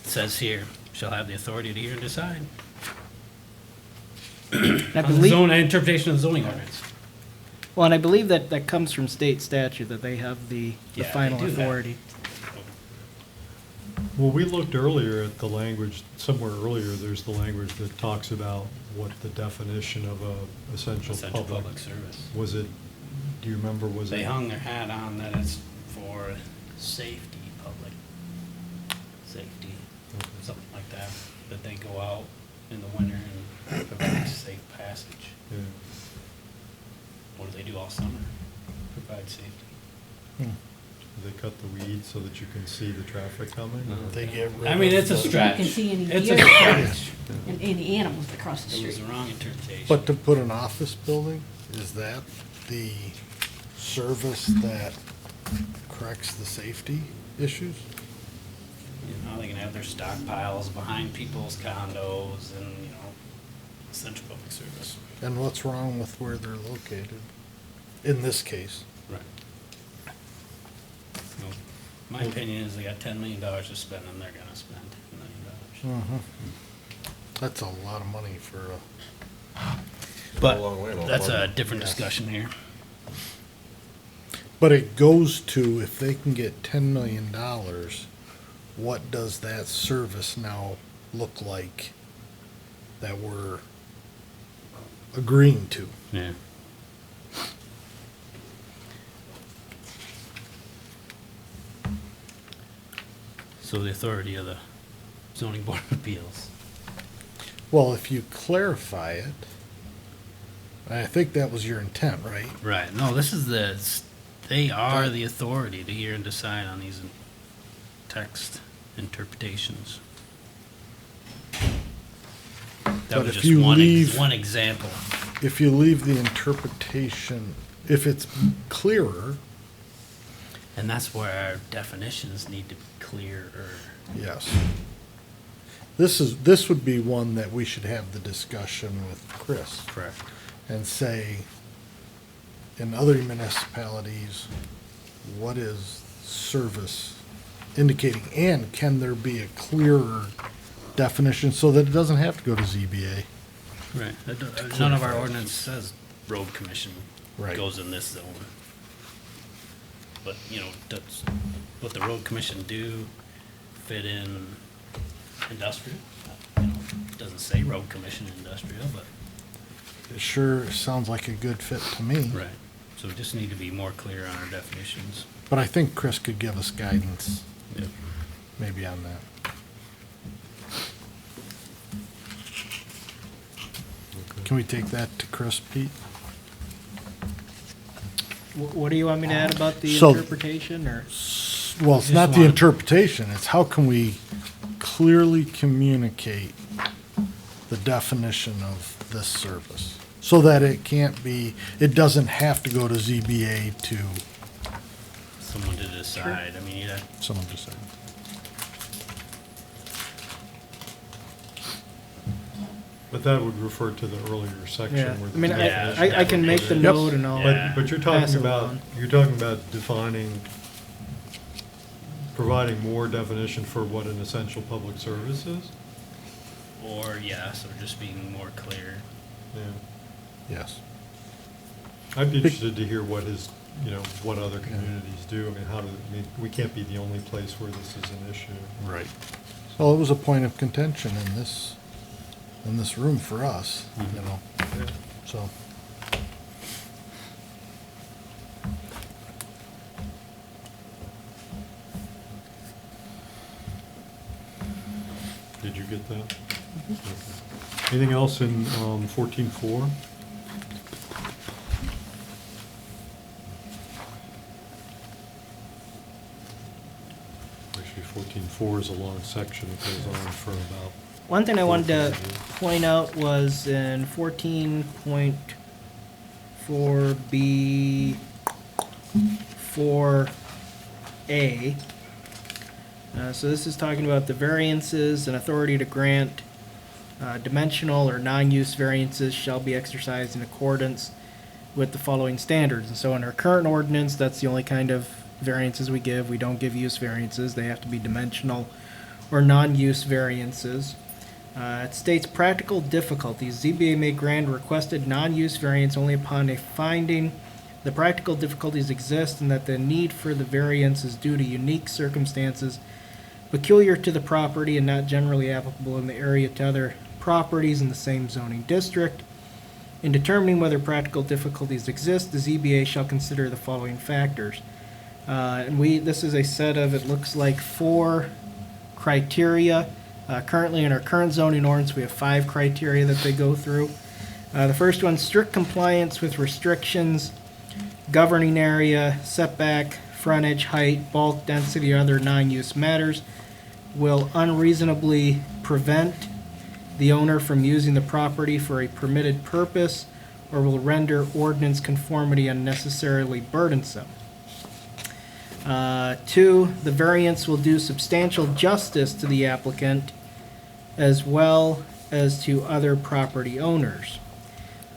it says here, shall have the authority to hear and decide. I On the believe, zone, interpretation of the zoning ordinance. well, and I believe that comes from state statute, that they have the Yeah, they final do that. authority. Well, we looked earlier at the language, somewhere earlier, there's the language that talks about what the definition of a essential Essential public. public service. Was it, do you remember, was it? They hung their hat on that it's for safety, public safety, something like that, that they go out in the winter and provide safe passage. Yeah. What do they do all summer? Provide safety. They cut the weeds so that you can see the traffic coming? They get rid I mean, of it's a the- stretch. You can see any It's a deer stretch. and any animals that cross the It was street. the wrong interpretation. But to put an office building, is that the service that corrects the safety issues. You know, they can have their stockpiles behind people's condos and, you know, essential public service. And what's wrong with where they're located, in this case? Right. So, my opinion is they got $10 million to spend, and they're gonna spend $10 million. That's a lot of money for a, But A long way, a long that's a way. different discussion here. but it goes to, if they can get $10 million, what does that service now look like that we're agreeing to? Yeah. So the authority of the zoning board of appeals. Well, if you clarify it, I think that was your intent, right? Right, no, this is they are the authority to hear and decide on these text interpretations. That But was if just you one, leave- one example. If you leave the interpretation, if it's clearer, And that's where our definitions need to be clearer. yes. This would be one that we should have the discussion with Chris Correct. and say, in other municipalities, what is service indicating? And can there be a clearer definition so that it doesn't have to go to ZBA? Right. None of our ordinance says road commission Right. goes in this zone. But, you know, does what the road commission do fit in industrial? You know, it doesn't say road commission industrial, but. It sure sounds like a good fit to me. Right. So we just need to be more clear on our definitions. But I think Chris could give us guidance Yep. maybe on that. Can we take that to Chris, Pete? What do you want me to add about the So- interpretation, or? Well, it's Just not the want- interpretation, it's how can we clearly communicate the definition of this service? So that it can't be, it doesn't have to go to ZBA to Someone to decide. I mean, yeah, someone decide. But that would refer to the earlier section Yeah, where I the mean, definition I can make the Yep. note and I'll. But you're pass talking it about, along. defining, providing more definition for what an essential public service is? or yes, or just being more clear. Yeah. Yes. I'd be interested to hear what is, what other communities do. I mean, we can't be the only place where this is an issue. Right. Well, it was a point of contention in this room for us, so. Did you get that? Okay. Anything else in 14.4? Actually, 14.4 is a long section. It goes on for about. One thing I wanted to point out was in 14.4B 4A. So this is talking about the variances and authority to grant dimensional or non-use variances shall be exercised in accordance with the following standards. And so in our current ordinance, that's the only kind of variances we give. We don't give use variances. They have to be dimensional or non-use variances. It states practical difficulties. ZBA may grant a requested non-use variance only upon a finding the practical difficulties exist and that the need for the variance is due to unique circumstances peculiar to the property and not generally applicable in the area to other properties in the same zoning district. In determining whether practical difficulties exist, the ZBA shall consider the following factors. This is a set of, it looks like 4 criteria. Currently in our current zoning ordinance, we have 5 criteria that they go through. The first one, strict compliance with restrictions, governing area, setback, frontage, height, bulk, density, or other non-use matters will unreasonably prevent the owner from using the property for a permitted purpose or will render ordinance conformity unnecessarily burdensome. Two, the variance will do substantial justice to the applicant as well as to other property owners.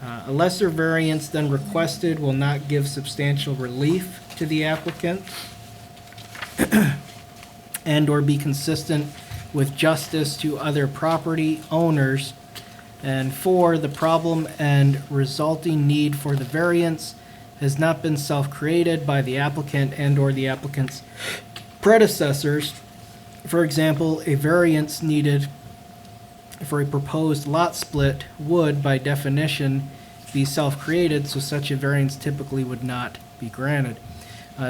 A lesser variance than requested will not give substantial relief to the applicant and/or be consistent with justice to other property owners. And four, the problem and resulting need for the variance has not been self-created by the applicant and/or the applicant's predecessors. For example, a variance needed for a proposed lot split would, by definition, be self-created, so such a variance typically would not be granted.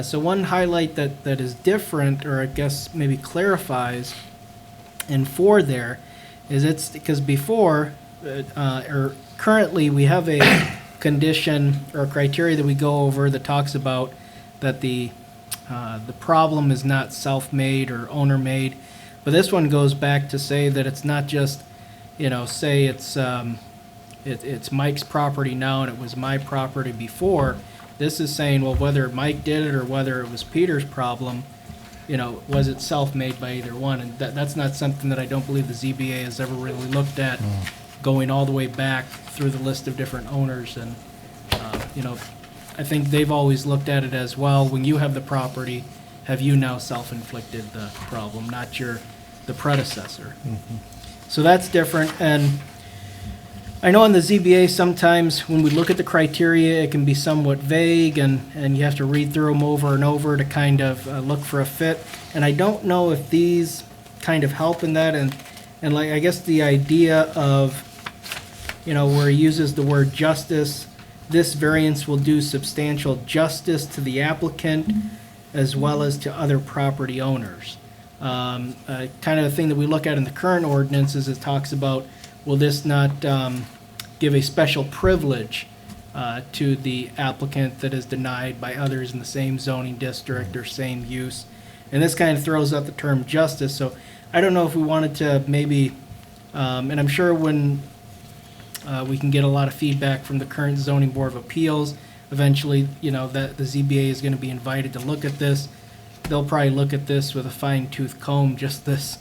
So one highlight that is different, or I guess maybe clarifies, in four there, is it's because before, or currently, we have a condition or criteria that we go over that talks about that the problem is not self-made or owner-made. But this one goes back to say that it's not just, say it's Mike's property now and it was my property before. This is saying, well, whether Mike did it or whether it was Peter's problem, was it self-made by either one? And that's not something that I don't believe the ZBA has ever really looked at, going all the way back through the list of different owners. And, I think they've always looked at it as, well, when you have the property, have you now self-inflicted the problem, not the predecessor? So that's different. And I know in the ZBA, sometimes when we look at the criteria, it can be somewhat vague, and you have to read through them over and over to kind of look for a fit. And I don't know if these kind of help in that. And like, I guess the idea of, where he uses the word justice, this variance will do substantial justice to the applicant as well as to other property owners. Kind of the thing that we look at in the current ordinance is it talks about, will this not give a special privilege to the applicant that is denied by others in the same zoning district or same use? And this kind of throws out the term justice. So I don't know if we wanted to maybe, and I'm sure when we can get a lot of feedback from the current zoning board of appeals, eventually, that the ZBA is going to be invited to look at this. They'll probably look at this with a fine-tooth comb, just this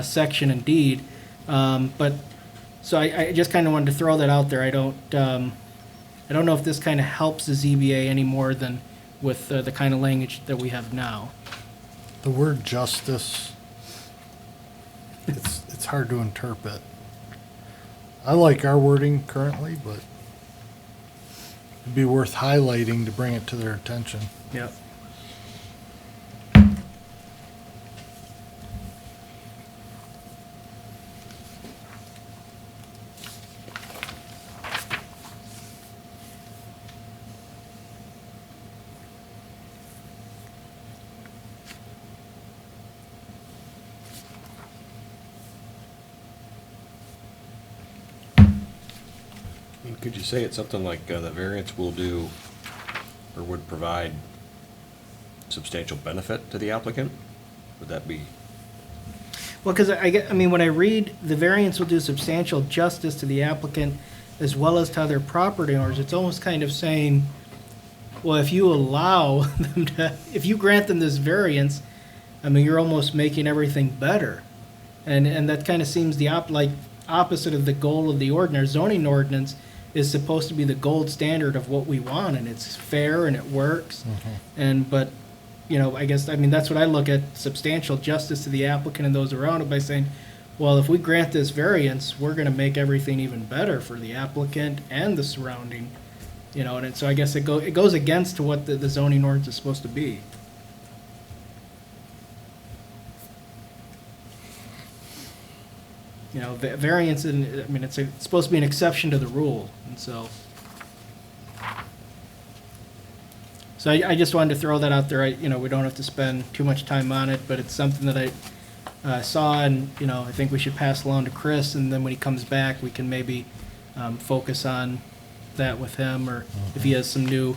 section indeed. But so I just kind of wanted to throw that out there. I don't know if this kind of helps the ZBA any more than with the kind of language that we have now. The word justice, it's hard to interpret. I like our wording currently, but it'd be worth highlighting to bring it to their attention. Yep. Could you say it's something like the variance will do or would provide substantial benefit to the applicant? Would that be? Well, because I mean, when I read the variance will do substantial justice to the applicant as well as to other property owners, it's almost kind of saying, well, if you allow them to, if you grant them this variance, I mean, you're almost making everything better. And that kind of seems the opposite of the goal of the ordinance. Zoning ordinance is supposed to be the gold standard of what we want, and it's fair and it works. But I guess, I mean, that's what I look at, substantial justice to the applicant and those around it, by saying, well, if we grant this variance, we're going to make everything even better for the applicant and the surrounding, and so I guess it goes against to what the zoning ordinance is supposed to be. Variance, and I mean, it's supposed to be an exception to the rule, and so. So I just wanted to throw that out there. We don't have to spend too much time on it, but it's something that I saw, and I think we should pass along to Chris, and then when he comes back, we can maybe focus on that with him, or if he has some new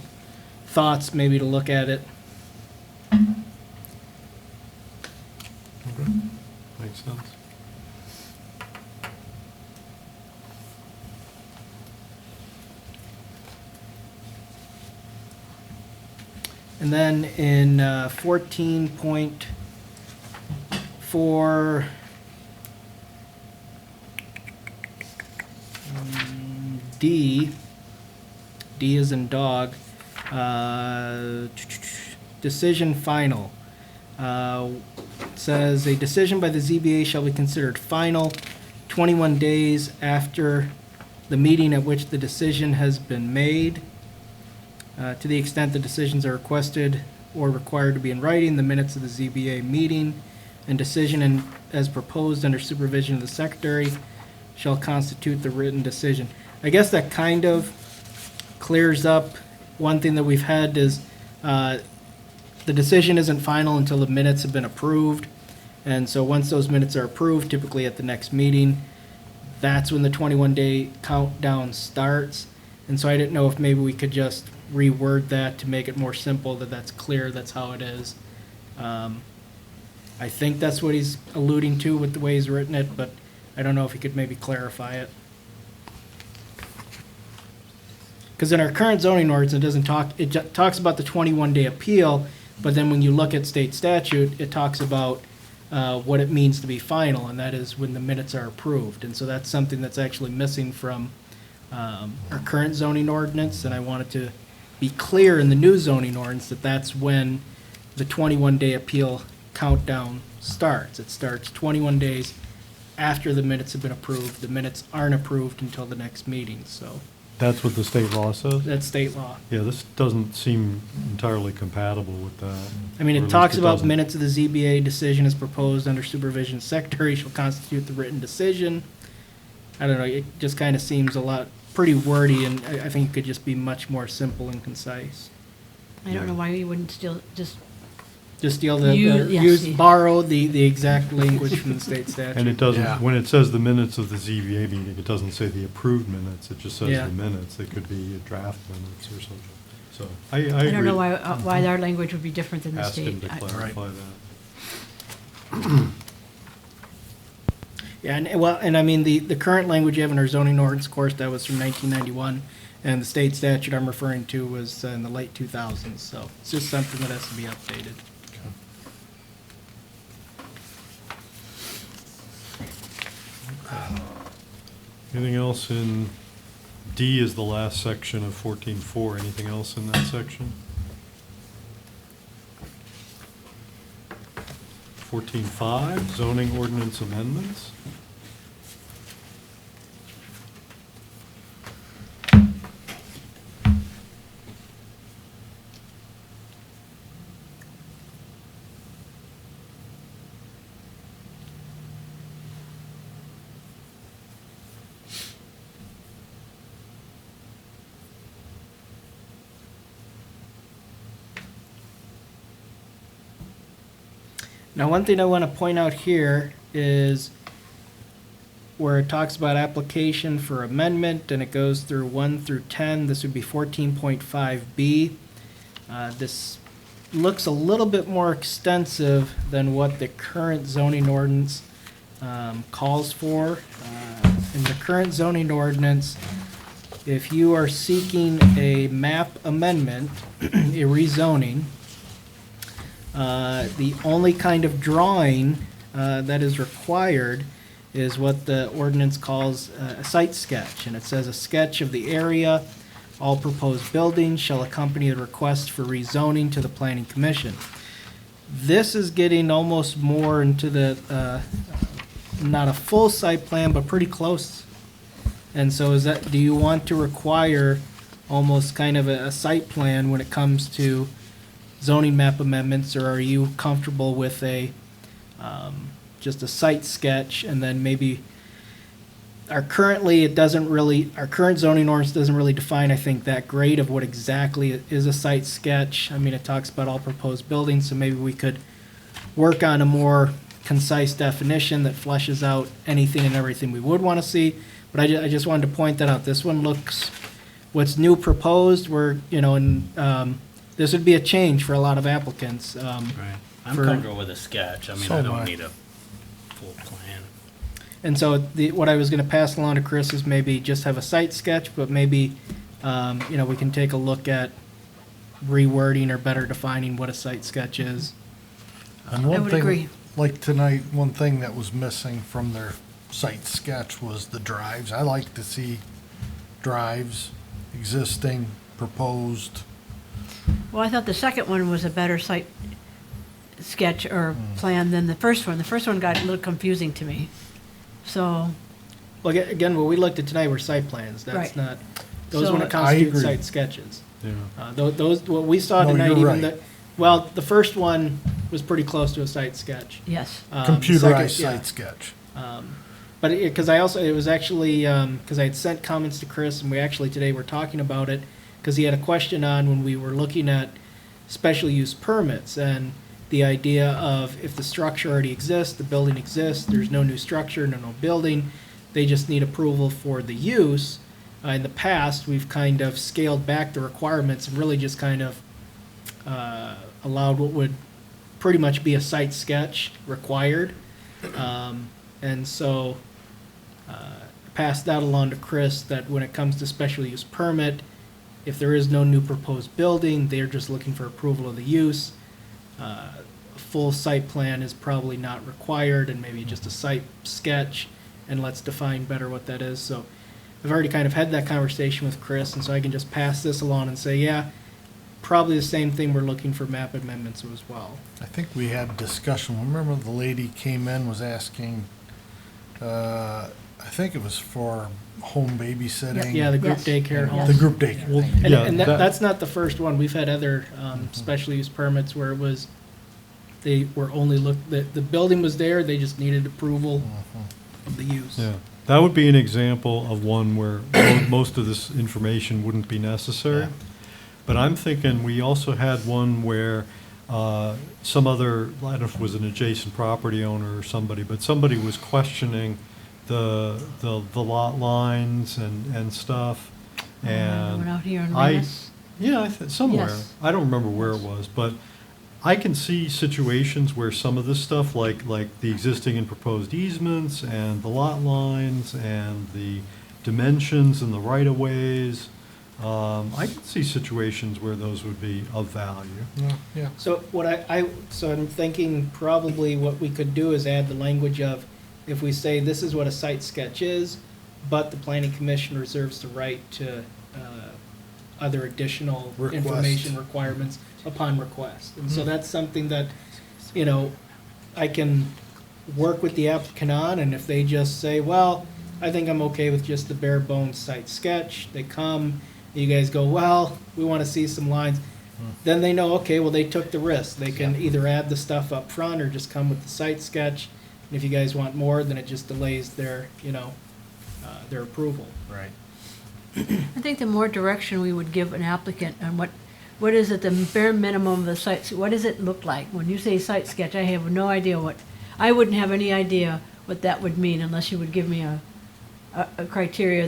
thoughts, maybe to look at it. Makes sense. And then in 14.4, D is in dog, decision final. Says a decision by the ZBA shall be considered final 21 days after the meeting at which the decision has been made. To the extent the decisions are requested or required to be in writing, the minutes of the ZBA meeting and decision as proposed under supervision of the secretary shall constitute the written decision. I guess that kind of clears up one thing that we've had is the decision isn't final until the minutes have been approved. And so once those minutes are approved, typically at the next meeting, that's when the 21-day countdown starts. And so I didn't know if maybe we could just reword that to make it more simple, that's clear, that's how it is. I think that's what he's alluding to with the way he's written it, but I don't know if he could maybe clarify it. Because in our current zoning ordinance, it doesn't talk, it talks about the 21-day appeal, but then when you look at state statute, it talks about what it means to be final, and that is when the minutes are approved. And so that's something that's actually missing from our current zoning ordinance, and I wanted to be clear in the new zoning ordinance that that's when the 21-day appeal countdown starts. It starts 21 days after the minutes have been approved. The minutes aren't approved until the next meeting, so That's what the state law says? that's state law. Yeah, this doesn't seem entirely compatible with that. I mean, Or it at talks least about doesn't. minutes of the ZBA decision as proposed under supervision secretary shall constitute the written decision. I don't know, it just kind of seems a lot, pretty wordy, and I think it could just be much more simple and concise. I don't know why we wouldn't still just, Just steal Yes. borrow the exact language from the state statute. And it doesn't, Yeah. when it says the minutes of the ZBA meeting, it doesn't say the approved minutes, it just says Yeah. the minminutes. It could be draft minutes or something. So I agree. I don't know why our language would be different than the Ask him state. to I- clarify that. Yeah, and I mean, the current language you have in our zoning ordinance, of course, that was from 1991, and the state statute I'm referring to was in the late 2000s, so it's just something that has to be updated. Anything else in, D is the last section of 14.4. Anything else in that section? 14.5, zoning ordinance amendments. Now, one thing I want to point out here is where it talks about application for amendment, and it goes through 1 through 10. This would be 14.5B. This looks a little bit more extensive than what the current zoning ordinance calls for. In the current zoning ordinance, if you are seeking a map amendment, a rezoning, the only kind of drawing that is required is what the ordinance calls a site sketch. And it says a sketch of the area, all proposed buildings shall accompany the request for rezoning to the planning commission. This is getting almost more into the, not a full site plan, but pretty close. And so is that, do you want to require almost kind of a site plan when it comes to zoning map amendments, or are you comfortable with a, just a site sketch, and then maybe, our current zoning ordinance doesn't really define, I think, that great of what exactly is a site sketch. I mean, it talks about all proposed buildings, so maybe we could work on a more concise definition that fleshes out anything and everything we would want to see. But I just wanted to point that out. This one looks, what's new proposed, and this would be a change for a lot of applicants. Right. I'm For- comfortable with a sketch. I mean, So I am I. don't need a full plan. And so what I was going to pass along to Chris is maybe just have a site sketch, but maybe, we can take a look at rewording or better defining what a site sketch is. And I one would thing, agree. like tonight, one thing that was missing from their site sketch was the drives. I like to see drives, existing, proposed. Well, I thought the second one was a better site sketch or plan than the first one. The first one got a little confusing to me. So, Well, again, what we looked at tonight were site plans. That's Right. not, those So- wouldn't I constitute agree. site sketches. Yeah. Those, what we saw No, tonight, you're even right. the, well, the first one was pretty close to a site sketch. yes. The second- Computerized yeah. site sketch. But because I also, it was actually, because I had sent comments to Chris, and we actually today were talking about it, because he had a question on when we were looking at special use permits, and the idea of if the structure already exists, the building exists, there's no new structure, no building, they just need approval for the use. In the past, we've kind of scaled back the requirements and really just kind of allowed what would pretty much be a site sketch required. And so passed that along to Chris, that when it comes to special use permit, if there is no new proposed building, they're just looking for approval of the use. A full site plan is probably not required, and maybe just a site sketch, and let's define better what that is. So I've already kind of had that conversation with Chris, and so I can just pass this along and say, yeah, probably the same thing we're looking for map amendments as well. I think we had discussion. Remember the lady came in, was asking, I think it was for home babysitting. Yeah, the group Yes. daycare Yes. homes. The group daycare. Well, thing. And, yeah, and that's not the first one. We've had other special use permits where it was, they were only the building was there, they just needed approval of the use. Yeah, that would be an example of one where most of this information wouldn't be necessary. Yeah. But I'm thinking, we also had one where some other, I don't know if it was an adjacent property owner or somebody, but somebody was questioning the lot lines and stuff. And Went out here in I, Venus. yeah, somewhere. Yes. I don't remember where it was, but I can see situations where some of this stuff, like the existing and proposed easements and the lot lines and the dimensions and the right-of-ways, I can see situations where those would be of value. Yeah, yeah. So what so I'm thinking probably what we could do is add the language of, if we say this is what a site sketch is, but the planning commission reserves the right to other additional Request. information requirements upon request. And Hmm. so that's something that, I can work with the applicant on, and if they just say, well, I think I'm okay with just the bare bones site sketch, they come, you guys go, well, we want to see some lines, then they know, okay, well, they took the risk. They can either add the stuff up front or just come with the site sketch. And if you guys want more, then it just delays their, their approval. Right. I think the more direction we would give an applicant on what is it, the bare minimum of the site, what does it look like? When you say site sketch, I have no idea I wouldn't have any idea what that would mean unless you would give me a criteria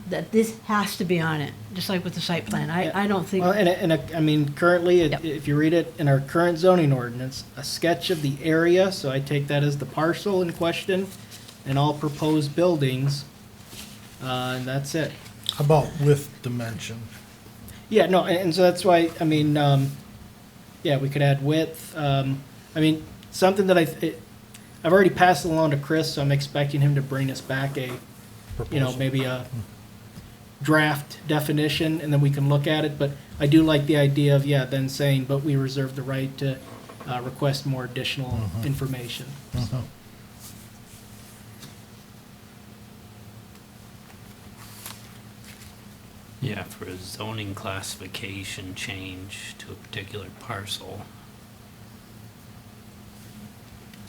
that this has to be on it, just like with the site plan. I don't think. Well, I mean, currently, Yep. if you read it in our current zoning ordinance, a sketch of the area, so I take that as the parcel in question, and all proposed buildings, and that's it. How about with dimension? Yeah, no, and so that's why, I mean, yeah, we could add width. I mean, something that I've already passed along to Chris, so I'm expecting him to bring us back Proposal. maybe a draft definition, and then we can look at it. But I do like the idea of, then saying, but we reserve the right to request more additional information. So. Yeah, for a zoning classification change to a particular parcel.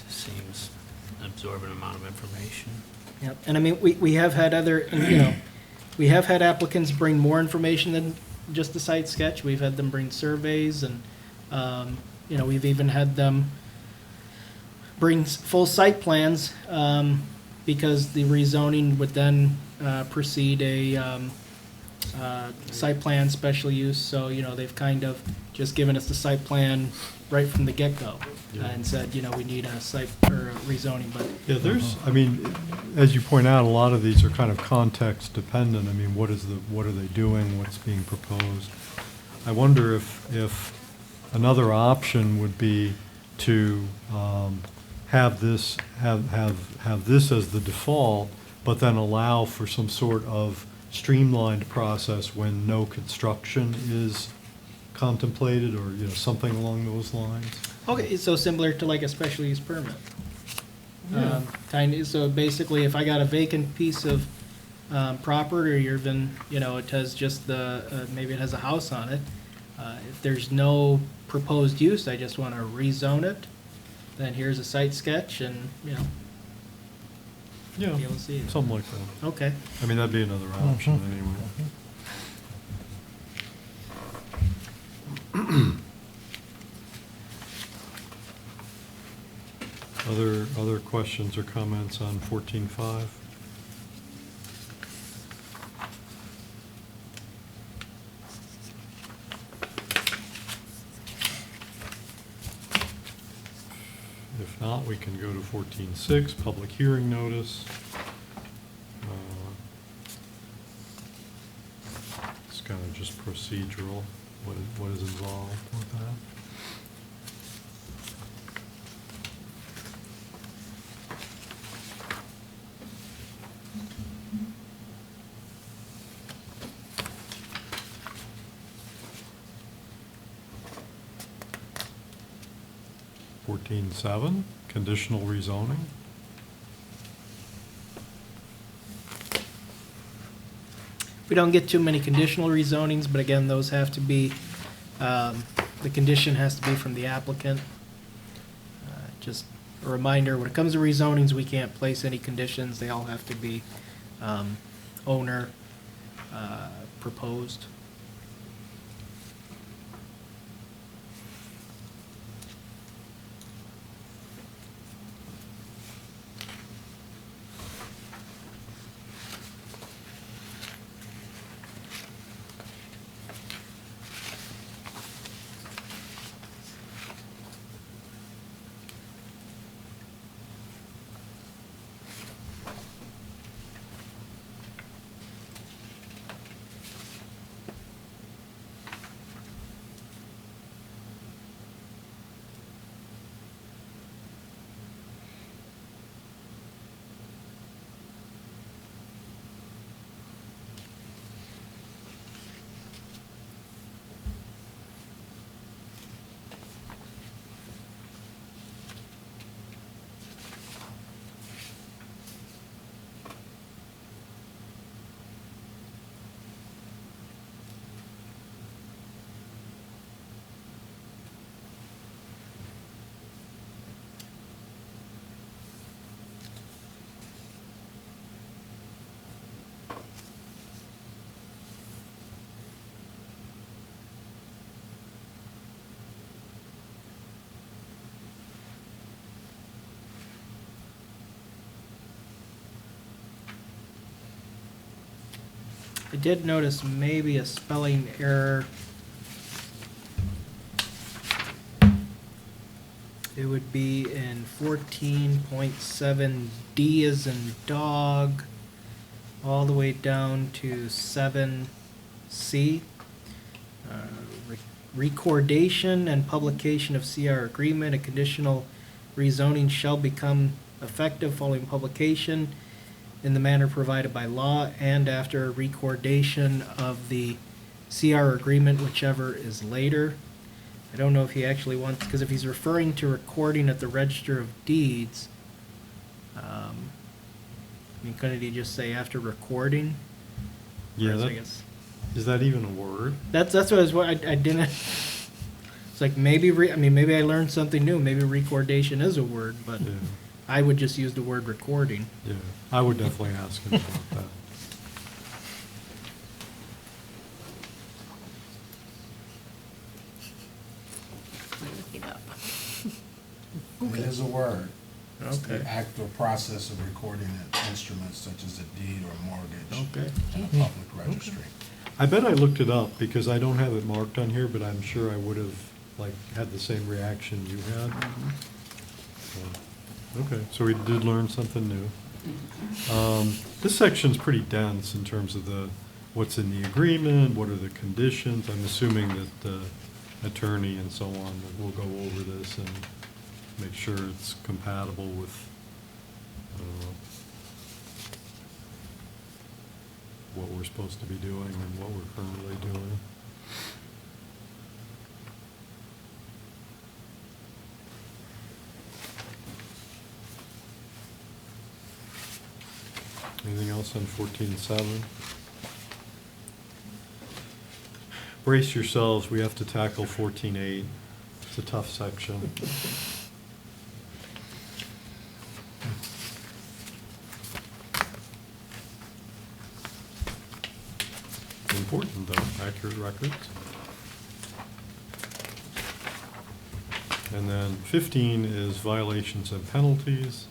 Just seems an absorbent amount of information. Yep, and I mean, we have had we have had applicants bring more information than just the site sketch. We've had them bring surveys, and, we've even had them bring full site plans, because the rezoning would then precede a site plan special use. So, they've kind of just given us the site plan right from the get-go and said, we need a site or a rezoning, but Yeah, I mean, as you point out, a lot of these are kind of context dependent. I mean, what are they doing, what's being proposed? I wonder if another option would be to have this as the default, but then allow for some sort of streamlined process when no construction is contemplated, or, you know, something along those lines. Okay, so similar to like a special use permit. Tiny, so basically, if I got a vacant piece of property, or even, you know, it has just maybe it has a house on it, if there's no proposed use, I just want to rezone it, then here's a site sketch and, you know, Yeah, be able to see it. something like that. Okay. I mean, that'd be another option anyway. Other questions or comments on 14.5? If not, we can go to 14.6, public hearing notice. It's kind of just procedural, what is involved with that. Fourteen seven, conditional rezoning. We don't get too many conditional rezonings, but again, those have to be, the condition has to be from the applicant. Just a reminder, when it comes to rezonings, we can't place any conditions. They all have to be owner proposed. I did notice maybe a spelling error. It would be in 14.7 D as in dog, all the way down to 7C. Recordation and publication of CR agreement, a conditional rezoning shall become effective following publication in the manner provided by law and after recordation of the CR agreement, whichever is later. I don't know if he actually wants, because if he's referring to recording at the Register of Deeds, I mean, couldn't he just say after recording? Yeah, Whereas I that, guess is that even a word? that's what I didn't. It's like maybe maybe I learned something new. Maybe recordation is a word, but Yeah, I would just use the word recording. yeah, I would definitely ask him about that. Look it up. It is a word. It's Okay. the act or process of recording instruments such as a deed or mortgage Okay. in a public registry. I bet I looked it up because I don't have it marked on here, but I'm sure I would have, like, had the same reaction you had. So, okay, so we did learn something new. This section's pretty dense in terms of the what's in the agreement, what are the conditions. I'm assuming that the attorney and so on will go over this and make sure it's compatible with what we're supposed to be doing and what we're currently doing. Anything else on 14.7? Brace yourselves, we have to tackle 14.8. It's a tough section. Important though, accurate records. And then 15 is violations and penalties.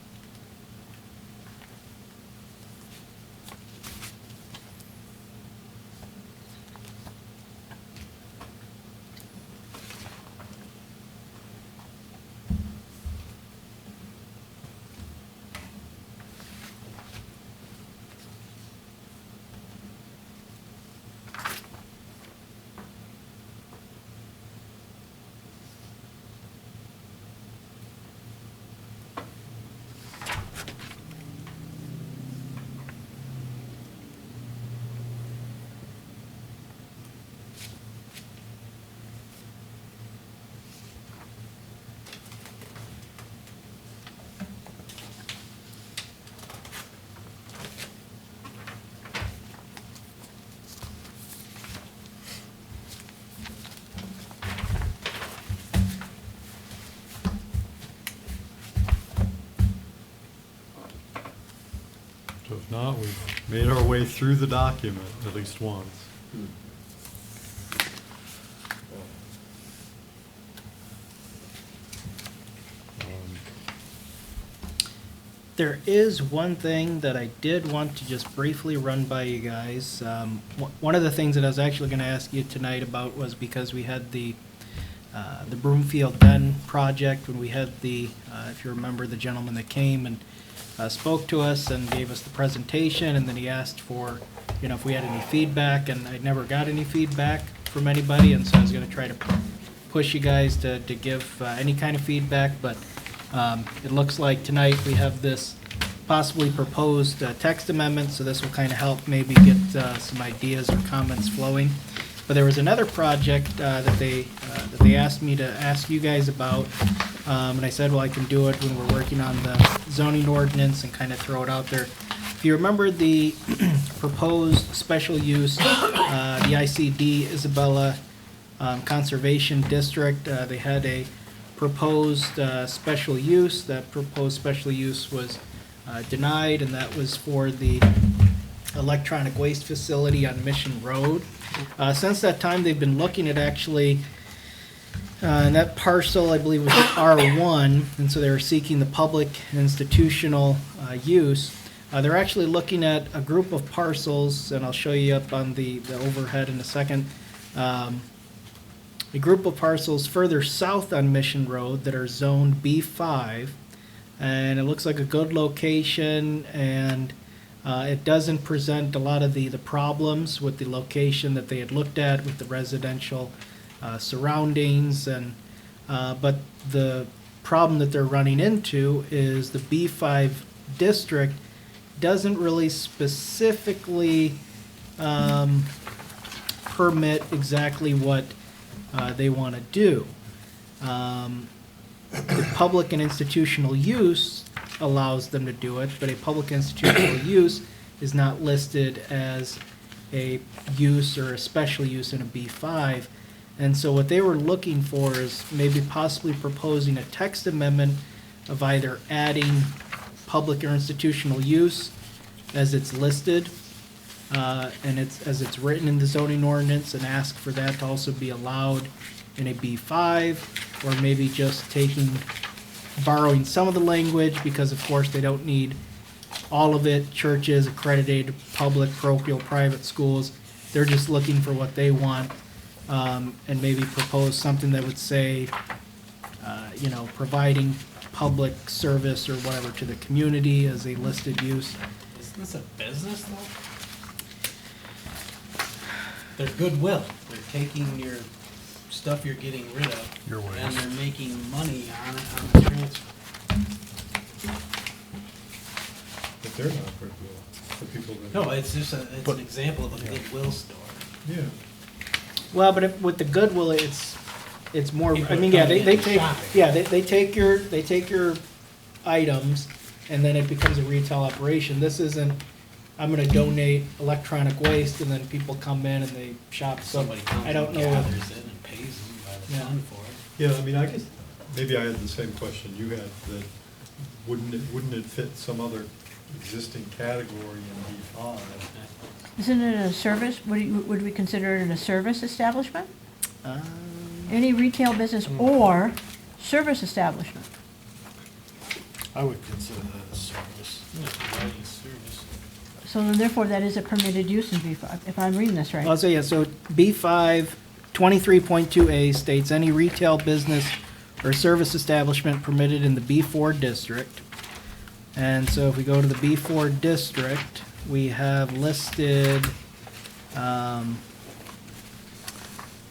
So if not, we've made our way through the document at least once. There is one thing that I did want to just briefly run by you guys. One of the things that I was actually going to ask you tonight about was because we had the Broomfield Den project, when we had the, if you remember, the gentleman that came and spoke to us and gave us the presentation, and then he asked for, you know, if we had any feedback, and I never got any feedback from anybody, and so I was going to try to push you guys to give any kind of feedback, but it looks like tonight we have this possibly proposed text amendment, so this will kind of help maybe get some ideas or comments flowing. But there was another project that they asked me to ask you guys about, and I said, well, I can do it when we're working on the zoning ordinance and kind of throw it out there. If you remember the proposed special use, the ICD Isabella Conservation District, they had a proposed special use. That proposed special use was denied, and that was for the electronic waste facility on Mission Road. Since that time, they've been looking at actually, and that parcel, I believe, was R1, and so they were seeking the public institutional use. They're actually looking at a group of parcels, and I'll show you up on the overhead in a second. A group of parcels further south on Mission Road that are zoned B5, and it looks like a good location, and it doesn't present a lot of the problems with the location that they had looked at with the residential surroundings, and but the problem that they're running into is the B5 district doesn't really specifically permit exactly what they want to do. The public and institutional use allows them to do it, but a public institutional use is not listed as a use or a special use in a B5. And so what they were looking for is maybe possibly proposing a text amendment of either adding public or institutional use as it's listed, and as it's written in the zoning ordinance, and ask for that to also be allowed in a B5, or maybe just borrowing some of the language, because of course they don't need all of it. Churches, accredited public, parochial, private schools, they're just looking for what they want, and maybe propose something that would say, providing public service or whatever to the community as a listed use. Isn't this a business though? They're goodwill. They're taking your stuff you're getting rid of. Your And waste. they're making money on it, on the transfer. But they're not goodwill, the people that. No, it's just it's an example of a goodwill store. Yeah. Well, but with the Goodwill, it's more, I People mean, are yeah, coming they in and take, shopping. yeah, they take your items, and then it becomes a retail operation. This isn't, I'm gonna donate electronic waste, and then people come in and they shop. So Somebody comes I don't and know. gathers it and pays them by the Yeah. ton for it. Yeah, I mean, I guess, maybe I had the same question you had, that wouldn't it fit some other existing category in B5? Isn't it a service? Would we consider it a service establishment? Um, Any retail business or service establishment? I would consider that a service. Yeah, providing service. So then therefore, that is a permitted use in B5, if I'm reading this right. I'll say, yeah, so B5, 23.2A states any retail business or service establishment permitted in the B4 district. And so if we go to the B4 district, we have listed,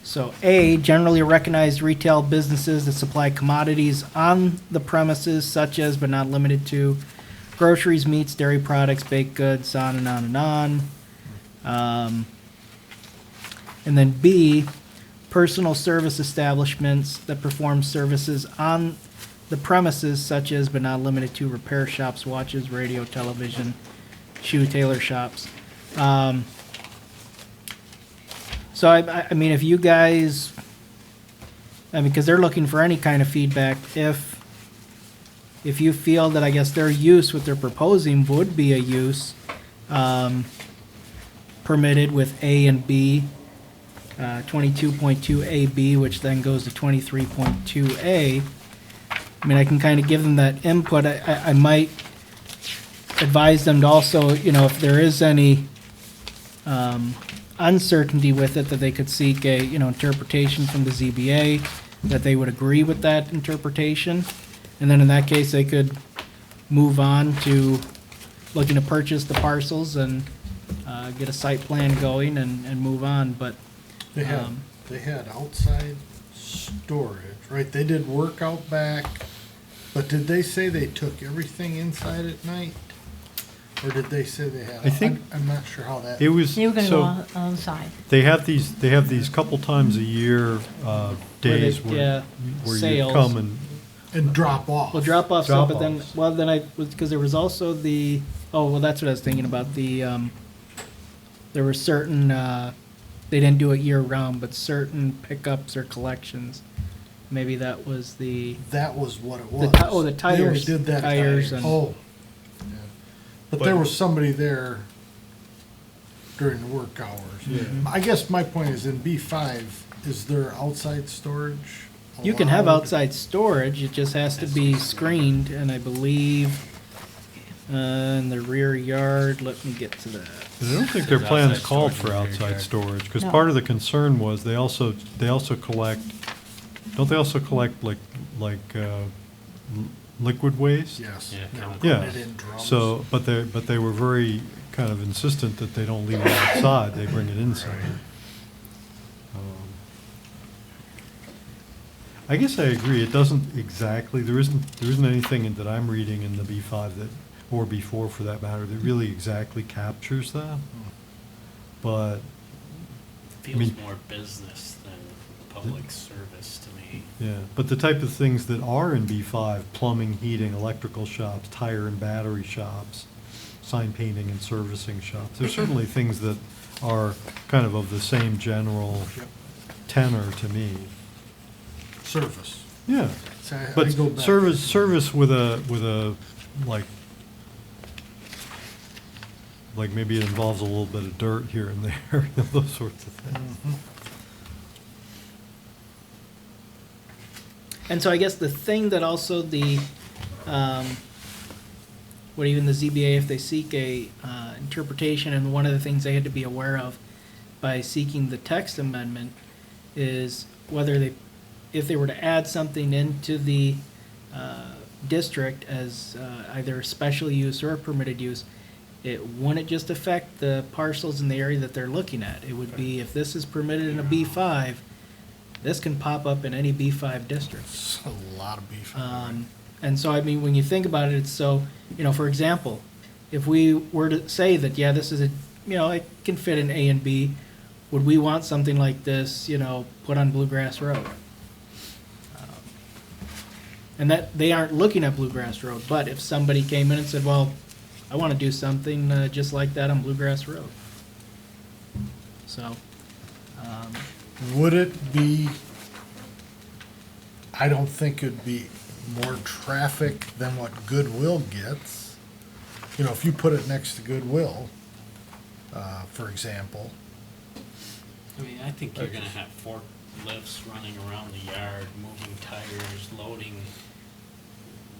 so A, generally recognized retail businesses that supply commodities on the premises such as but not limited to groceries, meats, dairy products, baked goods, on and on and on. And then B, personal service establishments that perform services on the premises such as but not limited to repair shops, watches, radio, television, shoe tailor shops. So I mean, if you guys, I mean, because they're looking for any kind of feedback, if you feel that I guess their use, what they're proposing would be a use permitted with A and B, 22.2AB, which then goes to 23.2A. I mean, I can kind of give them that input. I might advise them to also, you know, if there is any uncertainty with it, that they could seek a, you know, interpretation from the ZBA, that they would agree with that interpretation. And then in that case, they could move on to looking to purchase the parcels and get a site plan going and move on, but They had outside storage, right? They did work out back, but did they say they took everything inside at night? Or did they say they had? I think- I'm not sure how that. It was, They were gonna go so, on the side. they have these couple times a year, days yeah, where you sales. come and, And drop off. well, drop off stuff, but then, Drop-offs. well, then I was, because there was also the, oh, well, that's what I was thinking about, the, there were certain, they didn't do it year round, but certain pickups or collections. Maybe that was the, That was what it The was. ti- oh, the They tires. always did that. Tires and- Oh. Yeah. But there was somebody there during the work hours. Yeah. I guess my point is in B5, is there outside storage? you can have allowed? outside storage, it just has to be screened, and I believe, in the rear yard, let me get to that. I don't think their plans outside called storage for in the rear outside yard. storage, because No. part of the concern was they also collect, don't they also collect liquid waste? Yes. Yeah, They chemical. put Yeah, it in drums. so, but they were very kind of insistent that they don't leave it outside, they bring it inside. I guess I agree, it doesn't exactly, there isn't anything that I'm reading in the B5 that, or B4 for that matter, that really exactly captures that. But, Feels mean- more business than public service to me. yeah, but the type of things that are in B5, plumbing, heating, electrical shops, tire and battery shops, sign painting and servicing shops, there's certainly things that are kind of the same general Yep. tenor to me. Service. Yeah, So I but go back- service with a, like maybe it involves a little bit of dirt here and there, those sorts of things. Mhm. And so I guess the thing that also the, what even the ZBA, if they seek a interpretation, and one of the things they had to be aware of by seeking the text amendment is whether they, if they were to add something into the district as either a special use or a permitted use, it wouldn't just affect the parcels in the area that they're looking at. It would be, if this is permitted in a B5, this can pop up in any B5 district. It's a lot of beef. And so, I mean, when you think about it, it's so, for example, if we were to say that, yeah, this is a, it can fit in A and B, would we want something like this, put on Bluegrass Road? And that, they aren't looking at Bluegrass Road, but if somebody came in and said, well, I want to do something just like that on Bluegrass Road. So, Would it be, I don't think it'd be more traffic than what Goodwill gets. If you put it next to Goodwill, for example, I mean, I think you're gonna have forklifts running around the yard, moving tires,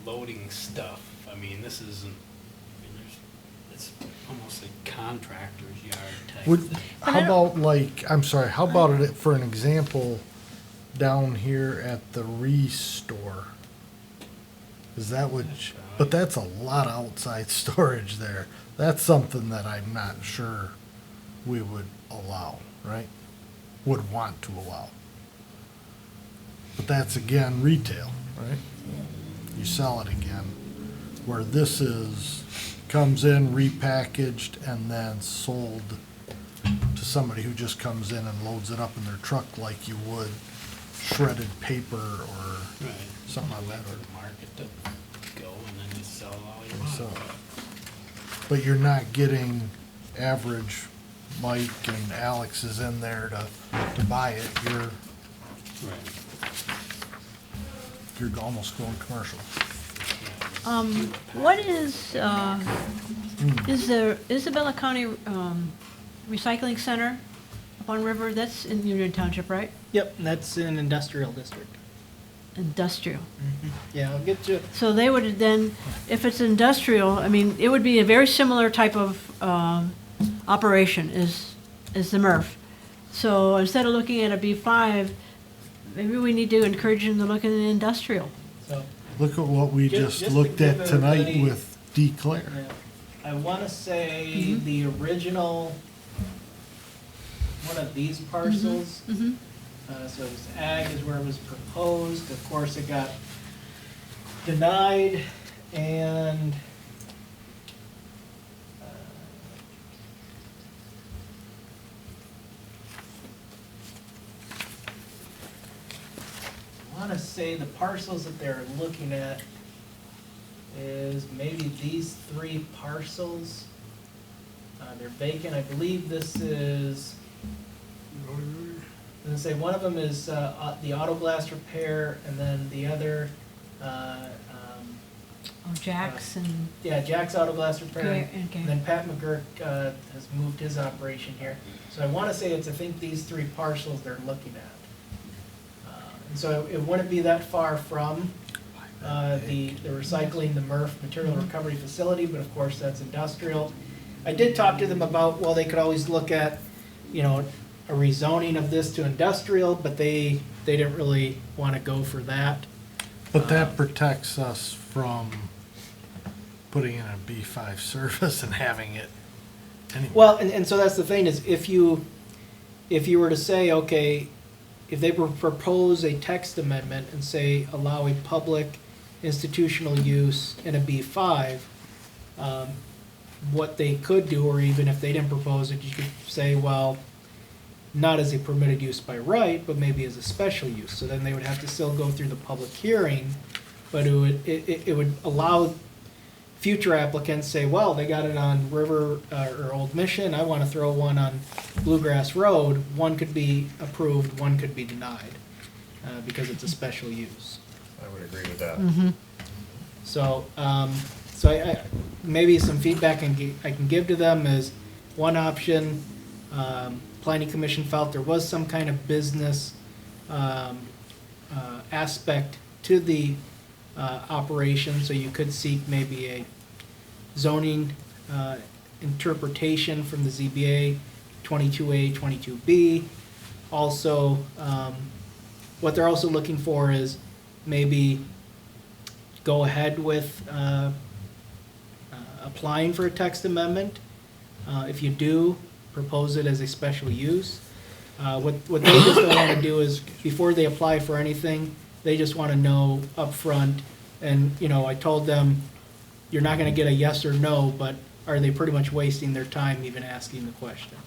loading stuff. I mean, this isn't, it's almost like contractor's yard type would, thing. how about how about it for an example down here at the Restore? Is that what, but that's a lot of outside storage there. That's something that I'm not sure we would allow, right? Would want to allow. But that's again retail, right? You sell it again. Where this comes in repackaged and then sold to somebody who just comes in and loads it up in their truck like you would shredded paper or Right. something like that. Wait for the market to go and then you sell all you So, want. but you're not getting average Mike and Alex is in there to buy it. Right. You're almost going commercial. What is the Isabella County Recycling Center up on River? That's in Union Township, right? yep, that's an industrial district. Industrial. Yeah, I'll get you. So they would then, if it's industrial, I mean, it would be a very similar type of operation as the MRF. So instead of looking at a B5, maybe we need to encourage them to look at an industrial. So, Look at what we Just just to looked give at tonight everybody- with Declare. yeah. I want to say the original, one of these parcels, Mm-hmm. so it was ag is where it was proposed. Of course, it got denied and I want to say the parcels that they're looking at is maybe these three parcels. They're vacant. I believe this is, I'm gonna say one of them is the auto glass repair, and then the other, Oh, Jackson. yeah, Jack's Auto Glass Repair. Okay, okay. And then Pat McGurk has moved his operation here. So I want to say it's, I think, these three parcels they're looking at. And so it wouldn't be that far from the recycling, the MRF, material recovery facility, but of course, that's industrial. I did talk to them about, well, they could always look at, a rezoning of this to industrial, but they didn't really want to go for that. But that protects us from putting in a B5 service and having it anyway. Well, and so that's the thing is if you were to say, okay, if they were propose a text amendment and say allow a public institutional use in a B5, what they could do, or even if they didn't propose it, you could say, well, not as a permitted use by right, but maybe as a special use. So then they would have to still go through the public hearing, but it would allow future applicants say, well, they got it on River or Old Mission, I want to throw one on Bluegrass Road. One could be approved, one could be denied, because it's a special use. I would agree with that. So, I maybe some feedback I can give to them is one option. Planning Commission felt there was some kind of business aspect to the operation, so you could seek maybe a zoning interpretation from the ZBA 22A, 22B. Also, what they're also looking for is maybe go ahead with a applying for a text amendment. If you do, propose it as a special use. What they just don't want to do is, before they apply for anything, they just want to know upfront. And, you know, I told them, you're not going to get a yes or no, but are they pretty much wasting their time even asking the question?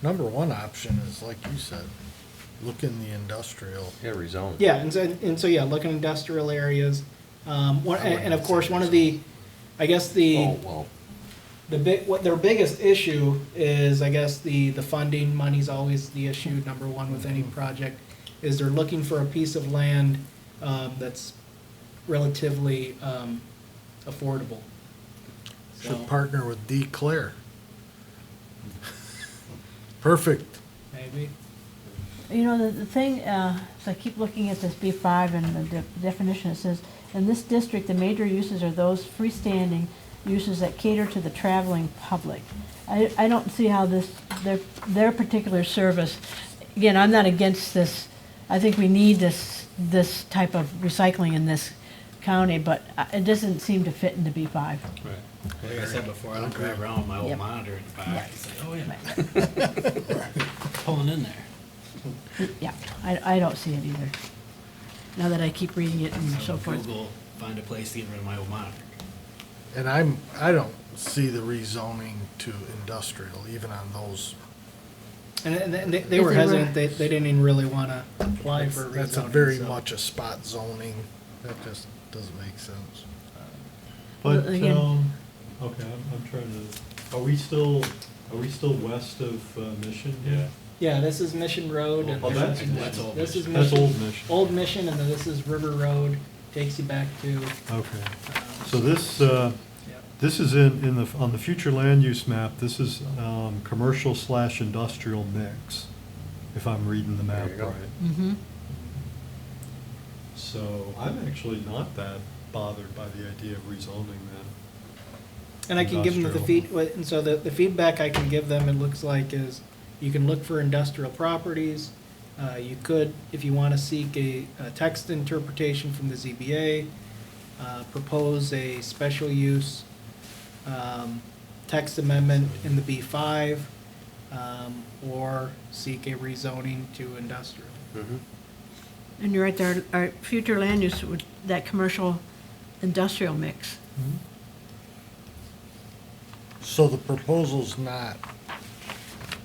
Number one option is, like you said, look in the industrial. Yeah, rezone. Yeah, and so, yeah, look at industrial areas. And of course, one of the, I guess Oh, well, what their biggest issue is, I guess, the funding. Money's always the issue, number one with any project, is they're looking for a piece of land that's relatively affordable. So, Should partner with D. Claire. Perfect. maybe. You know, the thing, so I keep looking at this B5 and the definition, it says, in this district, the major uses are those freestanding uses that cater to the traveling public. I don't see how their particular service, again, I'm not against this, I think we need this type of recycling in this county, but it doesn't seem to fit into B5. Right. Like I said before, I don't drive around with my old Yep. monitor in the back and say, oh yeah, Right. pulling in there. Yeah, I don't see it either. Now that I keep reading it and so forth. Google, find a place to get rid of my old monitor. And I don't see the rezoning to industrial, even on those. And they If were they were- hesitant, they didn't even really want to apply for rezoning. That's a very so- much a spot zoning. That just doesn't make sense. But, Well, again- okay, I'm trying to, are we still west of Mission? Yeah. Yeah, this is Mission Road, and Oh, that's- that's old this is Mission. That's Mission, Old Mission. Old Mission, and then this is River Road, takes you back to, Okay. um, So this, yeah. this is on the future land use map, this is commercial/industrial mix, if I'm reading the map There you go. right. Mm-hmm. So I'm actually not that bothered by the idea of rezoning that. And I can give them the Industrial. and so the feedback I can give them, it looks like, is you can look for industrial properties. You could, if you want to seek a text interpretation from the ZBA, propose a special use text amendment in the B5, or seek a rezoning to industrial. mhm. And you're right there, our future land use would, that commercial industrial mix. So the proposal's not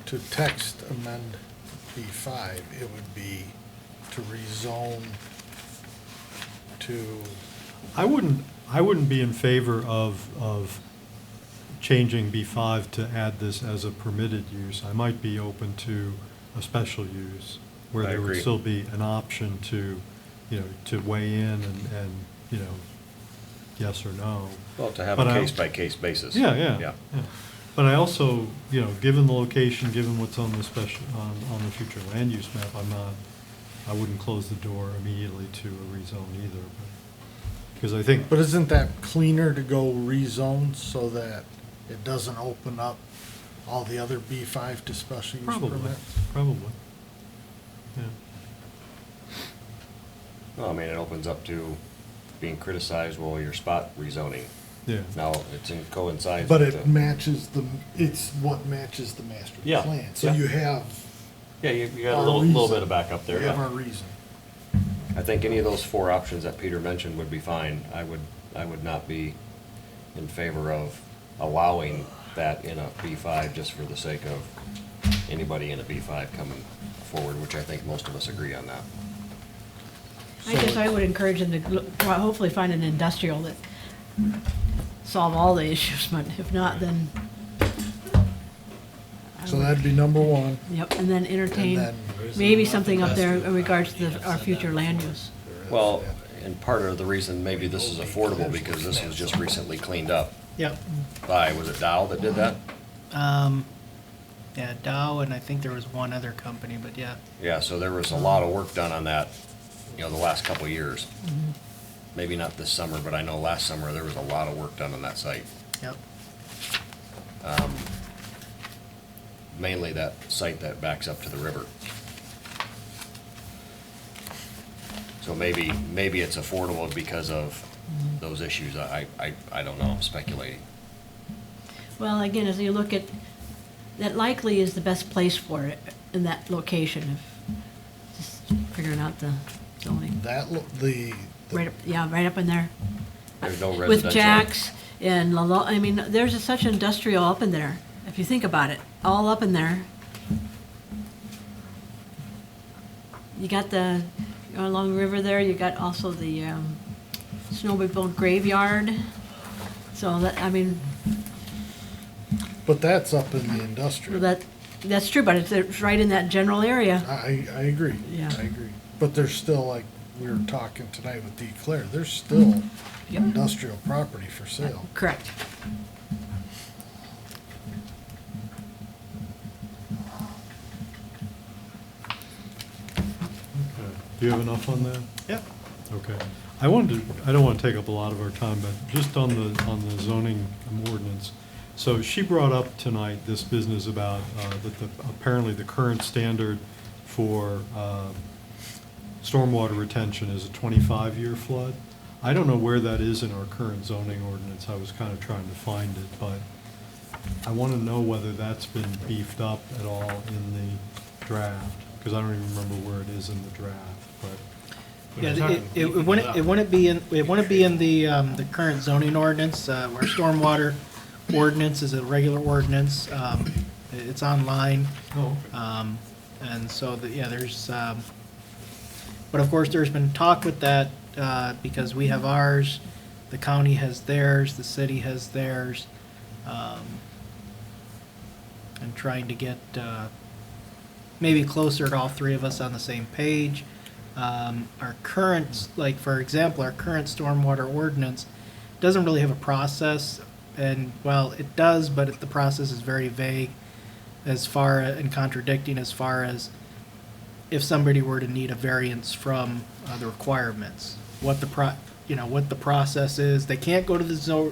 to text amend B5, it would be to rezone to, I wouldn't be in favor of changing B5 to add this as a permitted use. I might be open to a special use, where I there would agree. still be an option to, to weigh in and, yes or no. Well, to have But a I- case-by-case basis. Yeah. But I also, given the location, given what's on the on the future land use map, I wouldn't close the door immediately to a rezone either. Because I think, but isn't that cleaner to go rezone so that it doesn't open up all the other B5 to special use probably, permits? yeah. Well, I mean, it opens up to being criticized, well, your spot rezoning. Yeah. Now, it's in coincides But with it the, matches it's what matches the master Yeah, plan. So yeah. you have, yeah, you got a our little reason. bit of backup there. we have yeah. our reason. I think any of those four options that Peter mentioned would be fine. I would not be in favor of allowing that in a B5 just for the sake of anybody in a B5 coming forward, which I think most of us agree on that. I guess I would encourage them to hopefully find an industrial that solve all the issues, but if not, then. I So would- that'd be number one. Yep, and then entertain And maybe something up there in regards to our future land use. Well, and part of the reason maybe this is affordable because this was just recently cleaned up Yep. by, was it Dow that did that? Yeah, Dow, and I think there was one other company, but yeah. Yeah, so there was a lot of work done on that, the last couple of years. Mm-hmm. Maybe not this summer, but I know last summer there was a lot of work done on that site. Yep. Mainly that site that backs up to the river. So maybe it's affordable because of those issues. I don't know, I'm speculating. Well, again, as you look at, that likely is the best place for it in that location, if, just figuring out the zoning. Right up, yeah, right up in there. There's no With residential. Jack's and Lalo, I mean, there's such industrial up in there, if you think about it, all up in there. You got the, along the river there, you got also the snowmobile graveyard. So that, I mean, But that's up in the industrial. that's true, but it's right in that general area. I agree. Yeah. I agree. But there's still, like we were talking tonight with Dee Claire, there's still Yep. industrial property for sale. Correct. Okay. Do you have enough on that? Yep. Okay. I don't want to take up a lot of our time, but just on the zoning ordinance. So she brought up tonight this business about apparently the current standard for stormwater retention is a 25-year flood. I don't know where that is in our current zoning ordinance. I was kind of trying to find it, but I want to know whether that's been beefed up at all in the draft, because I don't even remember where it is in the draft, but. Yeah, it wouldn't be in the current zoning ordinance. Our stormwater ordinance is a regular ordinance. It's online. Oh, And so, there's, but of course, there's been talk with that, because we have ours, the county has theirs, the city has theirs, and trying to get, maybe closer to all three of us on the same page. Our current, like, for example, our current stormwater ordinance doesn't really have a process, and, well, it does, but the process is very vague as far, and contradicting as far as if somebody were to need a variance from the requirements, what the process is. They can't go to the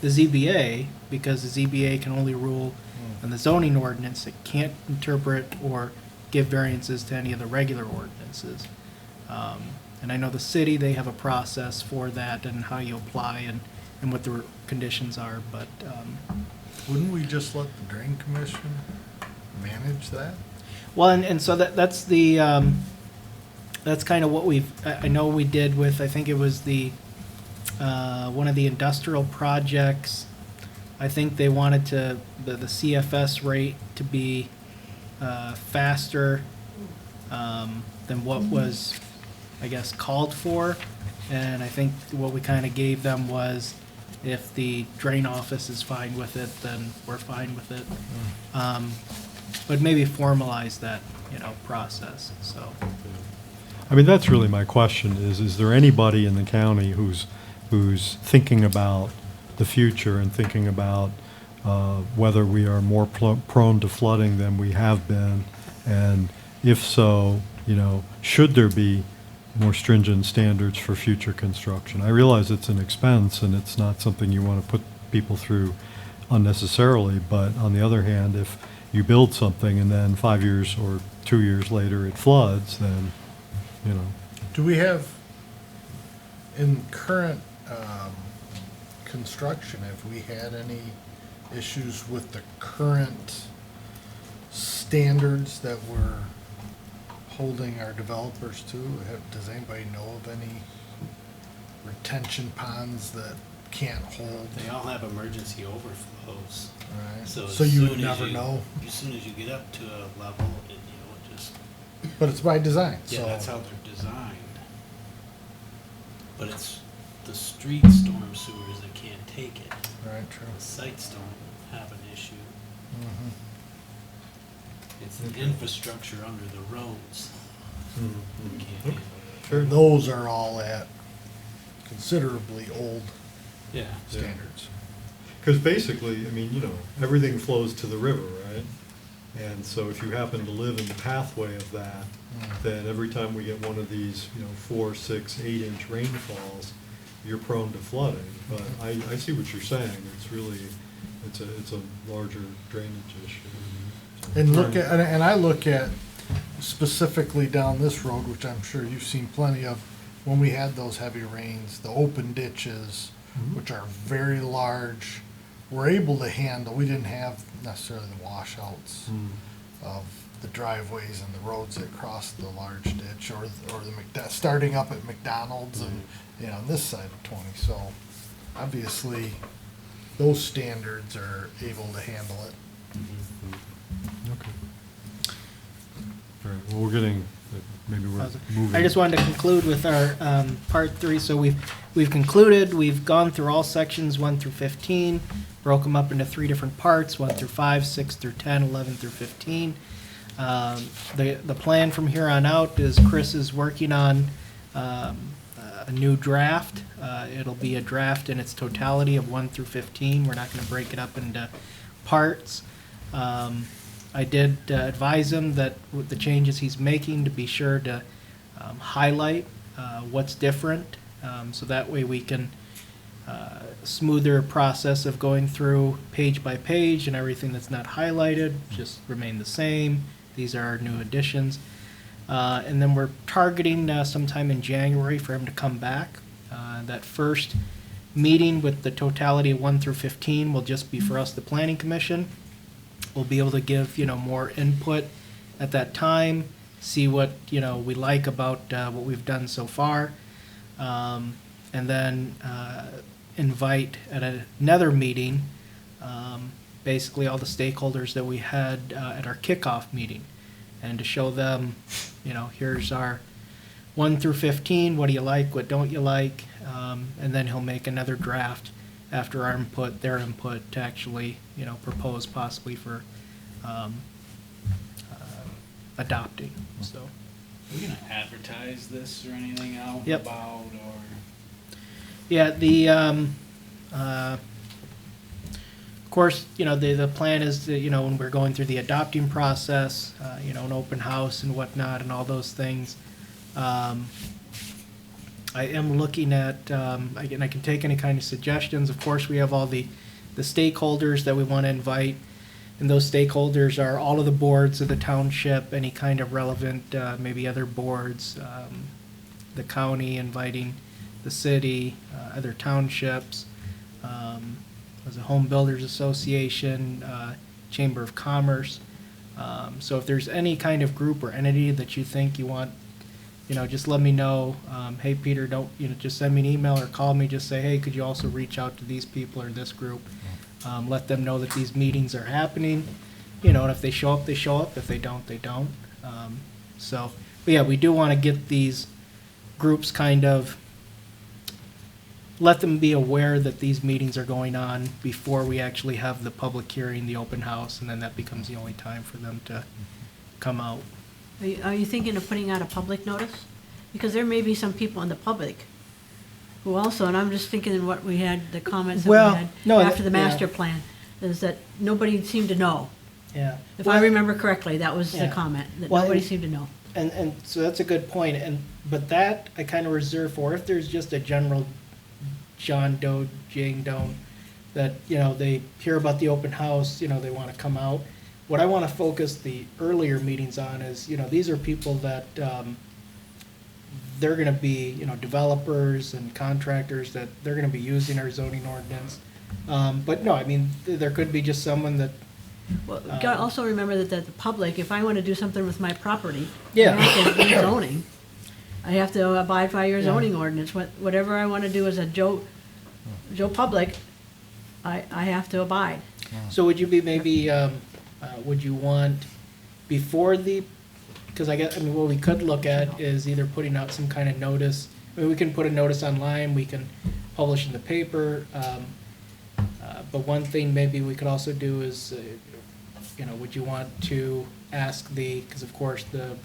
ZBA, because the ZBA can only rule on the zoning ordinance. It can't interpret or give variances to any of the regular ordinances. And I know the city, they have a process for that and how you apply and what the conditions are, but, Wouldn't we just let the drain commission manage that? well, and so that's the, that's kind of what I know we did with, I think it was the, one of the industrial projects. I think they wanted the CFS rate to be, faster, than what was, I guess, called for. And I think what we kind of gave them was, if the drain office is fine with it, then we're fine with it. But maybe formalize that, process, so. I mean, that's really my question, is there anybody in the county who's thinking about the future and thinking about whether we are more prone to flooding than we have been? And if so, should there be more stringent standards for future construction? I realize it's an expense and it's not something you want to put people through unnecessarily, but on the other hand, if you build something and then 5 years or 2 years later it floods, then, Do we have, in current construction, have we had any issues with the current standards that we're holding our developers to? Does anybody know of any retention ponds that can't hold? They all have emergency overflows. Right. So So as you soon would as never know, As soon as you get up to a level, it just, but it's by design, yeah, so. that's how they're designed. But it's the street storm sewers that can't take it. Right, true. The sites don't have an issue. Mhm. It's the infrastructure under the roads that can't handle it. Sure. Those are all at considerably old Yeah. standards. Because basically, I mean, everything flows to the river, right? And so if you happen to live in the pathway of that, then every time we get one of these, 4, 6, 8-inch rainfalls, you're prone to flooding. But I see what you're saying. It's really, it's a larger drainage issue. And I look at specifically down this road, which I'm sure you've seen plenty of, when we had those heavy rains, the open ditches, Mhm. which are very large, were able to handle, we didn't have necessarily the washouts of the driveways and the roads that cross the large ditch, or the starting up at McDonald's and, you know, on this side of 20. So obviously, those standards are able to handle it. Okay. All right, well, we're getting, maybe we're moving. I just wanted to conclude with our part 3. So we've concluded, we've gone through all sections 1 through 15, broke them up into 3 different parts, 1 through 5, 6 through 10, 11 through 15. The plan from here on out is Chris is working on a new draft. It'll be a draft in its totality of 1 through 15. We're not going to break it up into parts. I did advise him that with the changes he's making, to be sure to highlight what's different, so that way we can smoother process of going through page by page, and everything that's not highlighted just remain the same. These are our new additions. And then we're targeting sometime in January for him to come back. That first meeting with the totality of 1 through 15 will just be for us, the Planning Commission. We'll be able to give, more input at that time, see what, we like about what we've done so far. And then invite at another meeting, basically all the stakeholders that we had at our kickoff meeting, and to show them, here's our 1 through 15, what do you like, what don't you like, and then he'll make another draft after our input, their input, to actually, propose possibly for adopting, so. Are we gonna advertise this or anything out Yep. about, or? Yeah, of course, the plan is that, when we're going through the adopting process, an open house and whatnot and all those things. I am looking at, I can take any kind of suggestions. Of course, we have all the stakeholders that we want to invite. And those stakeholders are all of the boards of the township, any kind of relevant, maybe other boards, the county, inviting the city, other townships, there's a Home Builders Association, Chamber of Commerce. So if there's any kind of group or entity that you think you want, just let me know. Hey, Peter, don't, just send me an email or call me, just say, hey, could you also reach out to these people or this group? Let them know that these meetings are happening, and if they show up, they show up. If they don't, they don't. But yeah, we do want to get these groups kind of, let them be aware that these meetings are going on before we actually have the public hearing, the open house, and then that becomes the only time for them to come out. Are you thinking of putting out a public notice? Because there may be some people in the public who also, and I'm just thinking what we had, the comments that Well, we had no, after the yeah. master plan, is that nobody seemed to know. Yeah. If I remember correctly, that was the Yeah. comment, that Well, nobody and- seemed to know. And so that's a good point, but that I kind of reserve for if there's just a general John Doe, Jane Doe, that, they hear about the open house, they want to come out. What I want to focus the earlier meetings on is, these are people that, they're going to be, developers and contractors, that they're going to be using our zoning ordinance. But no, I mean, there could be just someone that, Well, you gotta also remember that the public, if I want to do something with my property, Yeah. I have to do zoning. I have to abide by your Yeah. zoning ordinance. Whatever I want to do as a Joe Public, I have to abide. so would you be maybe, would you want before because what we could look at is either putting out some kind of notice. I mean, we can put a notice online, we can publish in the paper. But one thing maybe we could also do is, would you want to ask because of course the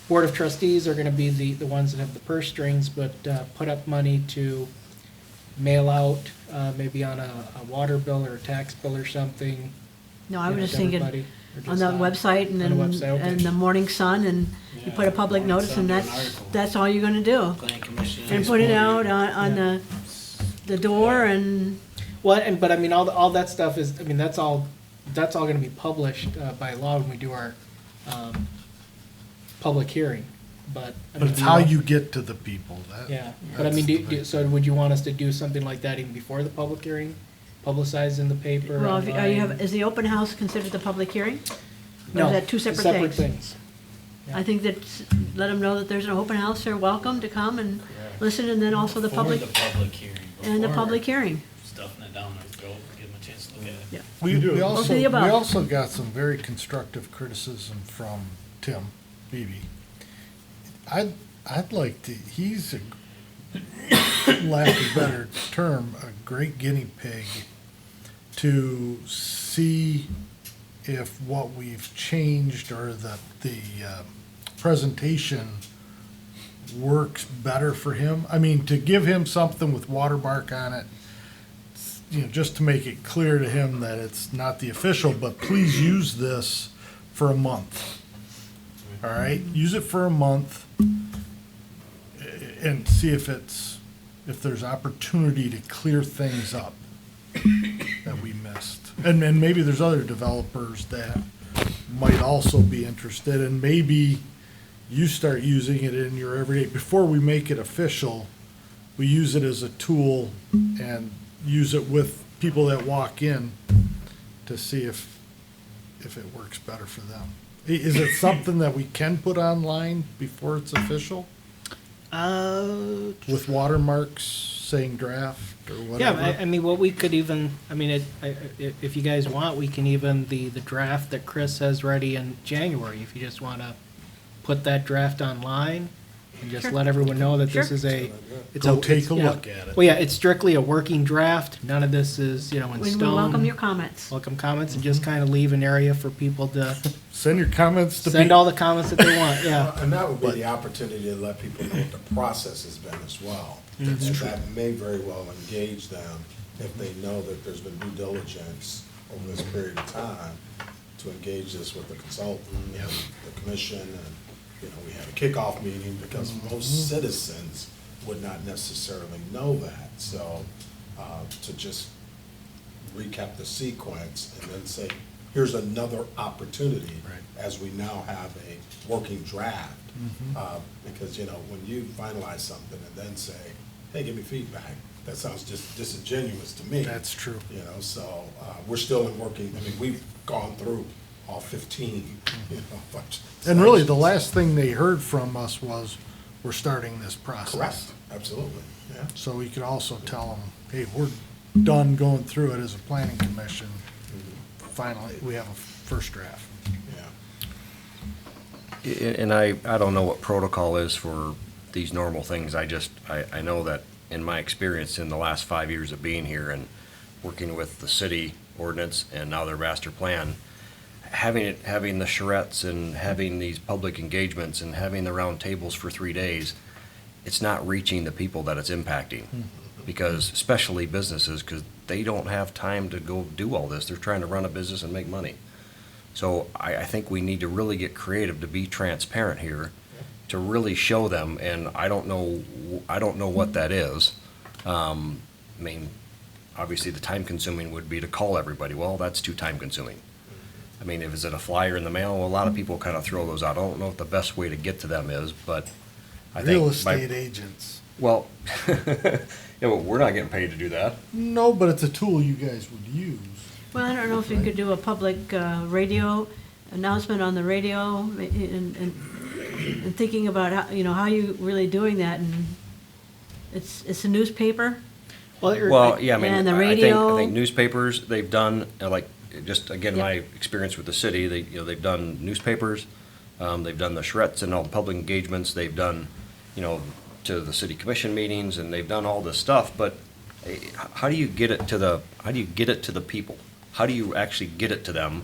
Board of Trustees are gonna be the ones that have the purse strings, but put up money to mail out, maybe on a water bill or a tax bill or something. No, I you was know, just to thinking everybody, or on just the website and on the then, website, okay. and the Morning Sun, and you put a public Morning notice, Sun, and do an that's, article. that's all you're gonna do. Planning Commission. And put it out on the door, and, Well, but I mean, all that stuff is, I mean, that's all gonna be published by law when we do our public hearing. but. I But mean, it's do how want- you get to the people. Yeah, but I mean, so would you want us to do something like that even before the public hearing? Publicize in the paper, Well, are you online? is the open house considered the public hearing? Or No, is that two separate separate things? things. I think that, let them know that there's an open house, they're welcome to come and listen, and then also the For public, the public hearing. and the before public hearing. Stuffing it down their throat, give them a chance to look at it. Yeah. We Both of the also, above. we also got some very constructive criticism from Tim Beebe. I'd like to, he's a, lack of a better term, a great guinea pig to see if what we've changed or the presentation works better for him. I mean, to give him something with watermark on it, you know, just to make it clear to him that it's not the official, but please use this for a month. All right, use it for a month and see if there's opportunity to clear things up that we missed. And maybe there's other developers that might also be interested, and maybe you start using it in your everyday, before we make it official, we use it as a tool and use it with people that walk in to see if it works better for them. Is it something that we can put online before it's official? With watermarks saying draft or Yeah, whatever? I mean, what we could even, I mean, if you guys want, we can even, the draft that Chris has ready in January, if you just want to put that draft online and just Sure. let everyone know that this Sure. is it's Go take a you know, look at it. Well, yeah, it's strictly a working draft. None of this is, in We stone. welcome your comments. Welcome comments, and just kind of leave an area for people to Send your comments to send all the comments that they want, yeah. And that would be the opportunity to let people know what the process has been as well. And that may very well engage them if they know that there's been due diligence over this period of time to engage this with the consultant and the commission. And, we had a kickoff meeting because most citizens would not necessarily know that. So to just recap the sequence and then say, here's another opportunity as we now have a working draft. Because, when you finalize something and then say, hey, give me feedback, that sounds just disingenuous to me. That's true. So we're still in working, we've gone through all 15, but. And really, the last thing they heard from us was, we're starting this process. Correct, absolutely, yeah. So we could also tell them, hey, we're done going through it as a planning commission. Finally, we have a first draft. Yeah. And I don't know what protocol is for these normal things. I know that in my experience in the last 5 years of being here and working with the city ordinance and now their master plan, having the charrettes and having these public engagements and having the round tables for 3 days, it's not reaching the people that it's impacting. Because especially businesses, because they don't have time to go do all this. They're trying to run a business and make money. So I think we need to really get creative to be transparent here, to really show them, and I don't know what that is. Obviously the time consuming would be to call everybody. Well, that's too time consuming. Is it a flyer in the mail? Well, a lot of people kind of throw those out. I don't know what the best way to get to them is, but I think. Real estate agents. Well, yeah, but we're not getting paid to do that. No, but it's a tool you guys would use. Well, I don't know if you could do a public radio announcement on the radio and thinking about how you really doing that, and it's a newspaper. Well, yeah, And the I radio. think newspapers, they've done, just again, my experience with the city, they've done newspapers, they've done the charrettes and all the public engagements, they've done, to the city commission meetings, and they've done all this stuff, but how do you get it to the people? How do you actually get it to them?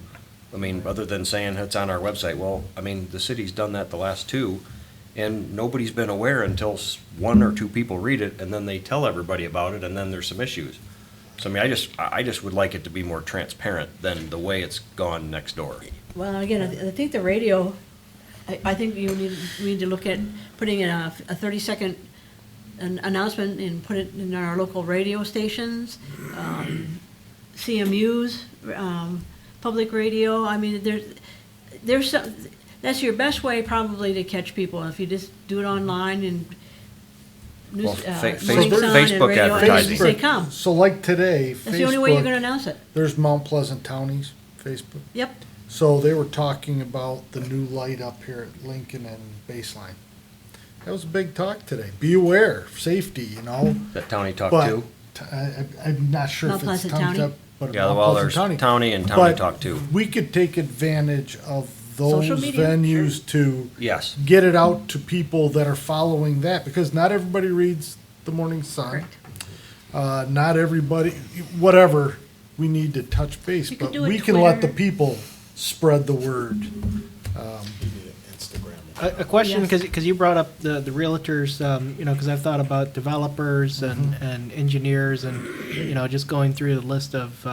Other than saying it's on our website, well, the city's done that the last two, and nobody's been aware until one or two people read it, and then they tell everybody about it, and then there's some issues. So I just would like it to be more transparent than the way it's gone next door. Well, again, I think the radio, I think we need to look at putting in a 30-second announcement and put it in our local radio stations, CMUs, public radio. There's that's your best way probably to catch people, if you just do it online and news, Well, Morning fa- Sun and Facebook radio, and advertising. say come. So like today, That's the only way you're gonna Facebook, announce it. there's Mount Pleasant Townies, Facebook. Yep. So they were talking about the new light up here at Lincoln and Baseline. That was a big talk today. Be aware, safety, you know. That Towny Talk But too? I'm not sure Mount if it's Pleasant Townie? Township, but Yeah, Mount well, Pleasant there's Townie. Towny and Towny But Talk too. we could take advantage of those Social media, venues to Yes. get it out to people that are following that, because not everybody reads the Morning Sun. Correct. Not everybody, whatever, we need to touch base, You could but do it we can let the Twitter. people spread the word. Maybe Instagram. A question, Yes. because you brought up the realtors, you know, because I've thought about developers and engineers and, you know, just going through the list of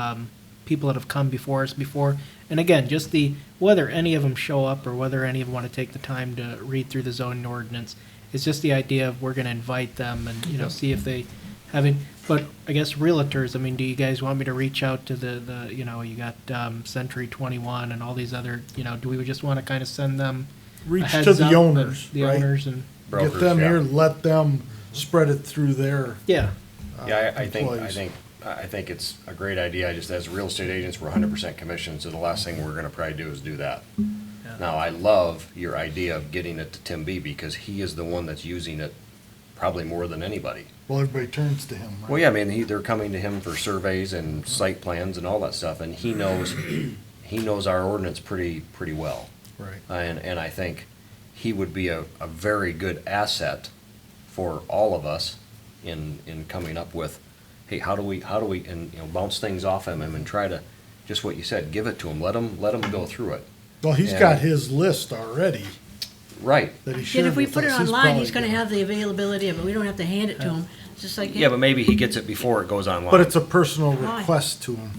people that have come before us before. And again, just whether any of them show up or whether any of them want to take the time to read through the zoning ordinance, it's just the idea of we're going to invite them and, you know, see if they having, but I guess realtors, I mean, do you guys want me to reach out to the you know, you got Century 21 and all these other, you know, do we just want to kind of send them a Reach heads to the up, owners, the right? owners and, Brokers, Get them yeah. here, let them spread it through their yeah. Yeah, I employees. think it's a great idea. I just, as real estate agents, we're 100% commission, so the last thing we're gonna probably do is do that. Now, I love your idea of getting it to Tim B, because he is the one that's using it probably more than anybody. Well, everybody turns to him, right? Well, yeah, I mean, they're coming to him for surveys and site plans and all that stuff, and he knows our ordinance pretty well. Right. And I think he would be a very good asset for all of us in coming up with, hey, how do we, and, you know, bounce things off him and try to, just what you said, give it to him, let him go through it. Well, he's And- got his list already Right. that he And shared if we with put it us. online, he's probably gonna have the availability of it, we don't have to hand it to him, it's just like. Yeah, but maybe he gets it before it goes online. But it's a personal Why? request to him.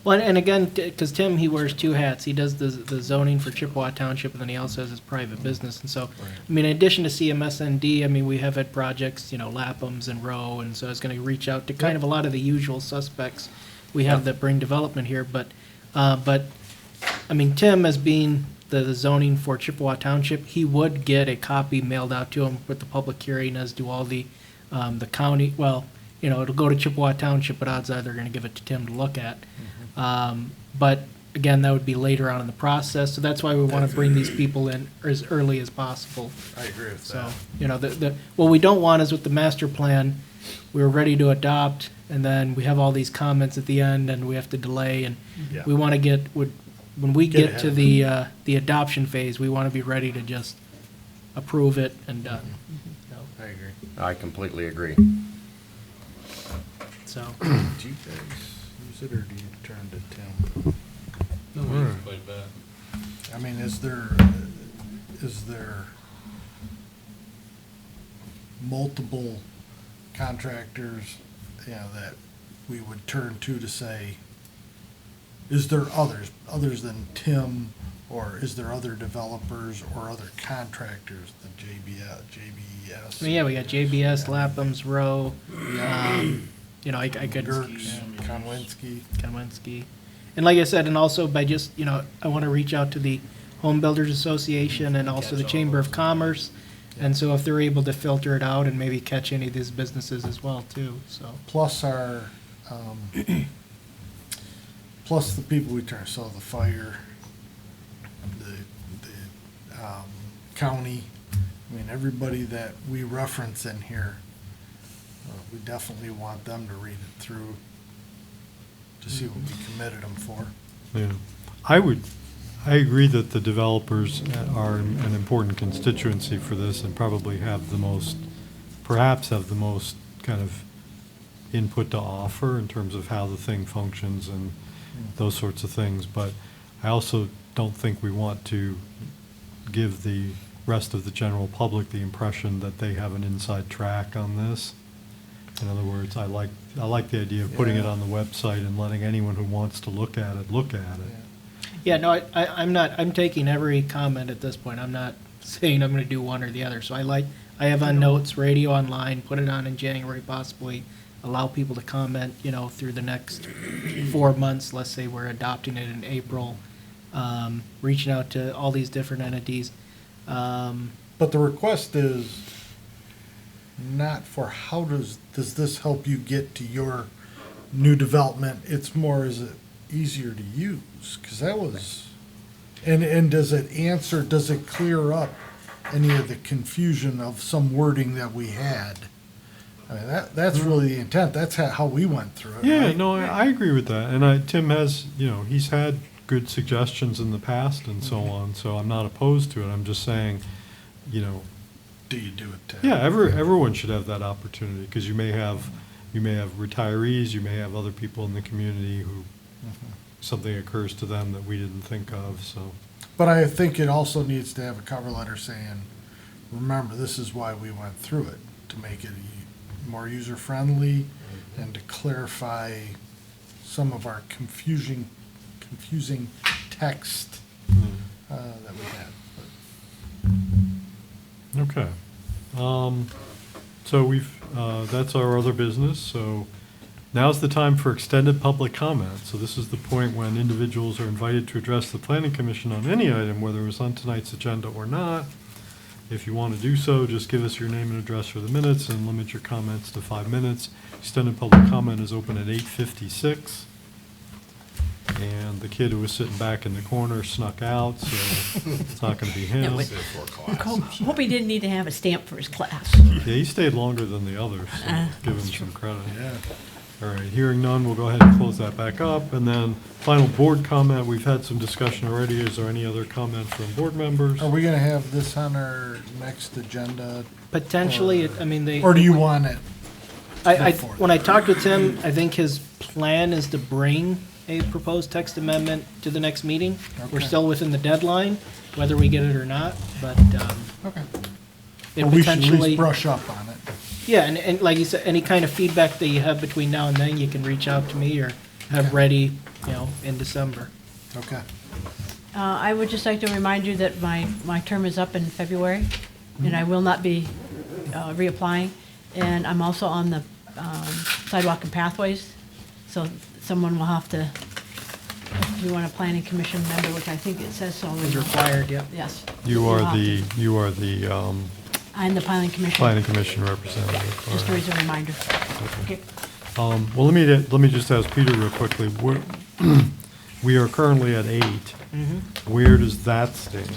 Well, and again, because Tim, he wears two hats. He does the zoning for Chippewa Township, and then he also has his private business. And so, I mean, in addition to CMSND, I mean, we have had projects, you know, Lapham's and Rowe, and so I was going to reach out to kind of a lot of the usual suspects we have that bring development here. But I mean, Tim, as being the zoning for Chippewa Township, he would get a copy mailed out to him with the public hearing, as do all the county, well, you know, it'll go to Chippewa Township, but odds are they're gonna give it to Tim to look at. But again, that would be later on in the process, so that's why we wanna bring these people in as early as possible. I agree with So, you know, what we don't want is with the master plan, we were ready to adopt, and then we have all these comments at the end, and we have to delay, and Yeah. we wanna when we Get get to ahead. the adoption phase, we wanna be ready to just approve it and done. I agree. I completely agree. So, Do you guys use it or do you turn to Tim? No, we use quite a bit. I mean, is there multiple contractors, you know, that we would turn to say, is there others than Tim, or is there other developers or other contractors than JBS? I mean, yeah, we got JBS, Lapham's, Rowe, you know, I could. Gerks, Konwinsky. Kaminsky. And like I said, and also by just, you know, I want to reach out to the Home Builders Association and also the Chamber of Commerce. And so if they're able to filter it out and maybe catch any of these businesses as well too, so. Plus our, plus the people we turn, so the fire, the county, I mean, everybody that we reference in here, we definitely want them to read it through to see what we committed them for. Yeah. I agree that the developers are an important constituency for this and probably perhaps have the most kind of input to offer in terms of how the thing functions and those sorts of things. But I also don't think we want to give the rest of the general public the impression that they have an inside track on this. In other words, I like the idea of putting it on the website and letting anyone who wants to look at it. Yeah, no, I'm taking every comment at this point. I'm not saying I'm gonna do one or the other. So I have on notes, radio online, put it on in January possibly, allow people to comment, you know, through the next 4 months. Let's say we're adopting it in April. reaching out to all these different entities. But the request is not for how does this help you get to your new development? It's more, is it easier to use? Because that was, and does it clear up any of the confusion of some wording that we had? I mean, that's really the intent. That's how we went through it. Yeah, right? no, I agree with that. And Tim has, he's had good suggestions in the past and so on, so I'm not opposed to it. I'm just saying, Do you do it? yeah, everyone should have that opportunity, because you may have retirees, you may have other people in the community who, something occurs to them that we didn't think of, so. But I think it also needs to have a cover letter saying, remember, this is why we went through it, to make it more user-friendly and to clarify some of our confusing text that we had. Okay. So that's our other business, so now's the time for extended public comment. So this is the point when individuals are invited to address the planning commission on any item, whether it was on tonight's agenda or not. If you want to do so, just give us your name and address for the minutes and limit your comments to 5 minutes. Extended public comment is open at 8:56. And the kid who was sitting back in the corner snuck out, so it's not going to be him. Yeah, Hope he didn't need to have a stamp for his class. Yeah, he stayed longer than the others, so give him some credit. Yeah. All right, hearing none, we'll go ahead and close that back up. And then final board comment, we've had some discussion already. Is there any other comment from board members? Are we gonna have this on our next agenda? Potentially, I mean, they. Or do you want it? before When I that? talked with him, I think his plan is to bring a proposed text amendment to the next meeting. We're Okay. still within the deadline, whether we get it or not, but Okay. it Well, we should at potentially. least brush up on it. Yeah, and like you said, any kind of feedback that you have between now and then, you can reach out to me or have Okay. ready, in December. Okay. I would just like to remind you that my term is up in February, and I will not be reapplying. And I'm also on the sidewalk and pathways, so someone will have to, if you want a planning commission member, which I think it says so. Is required, yep. Yes. You You'll are have the, to. you are the I'm the planning commission. planning commission representative. All Just right. as a reminder. Okay. Well, let me just ask Peter real quickly. We are currently at 8. Where does that stand?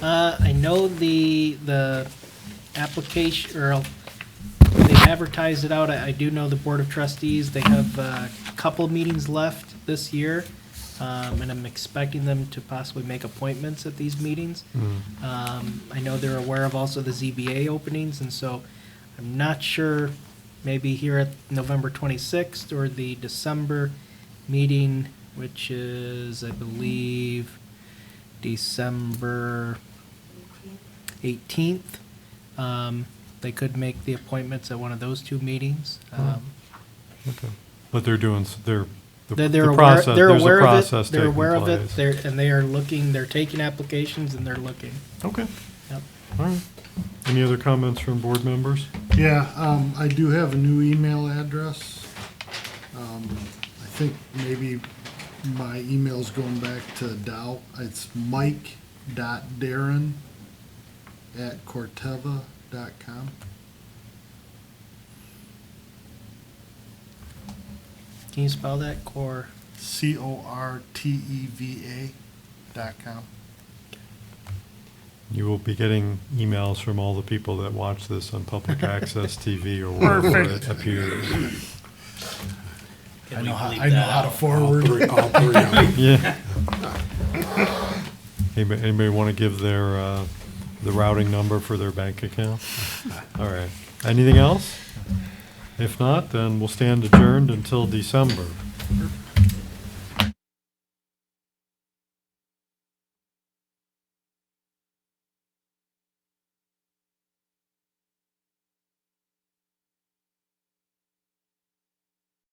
I know the application, or they advertised it out. I do know the Board of Trustees, they have a couple meetings left this year, and I'm expecting them to possibly make appointments at these meetings. I know they're aware of also the ZBA openings, and so I'm not sure, maybe here at November 26th or the December meeting, which is, I believe, December 18th. They could make the appointments at one of those two meetings. Okay. But they're doing, the They're aware, process, they're there's a aware of it, process they're taking aware of it, place. and they are looking, they're taking applications and they're looking. Okay, Yep. all right. Any other comments from board members? Yeah, I do have a new email address. I think maybe my email's going back to Dow. It's mike.darren@corteva.com. Can you spell that, Core? CORTEVA.com. You will be getting emails from all the people that watch this on public access TV or wherever it appears. Can I we know how, bleep I know that how to out? forward. Yeah. Anybody want to give their, the routing number for their bank account? All right. Anything else? If not, then we'll stand adjourned until December.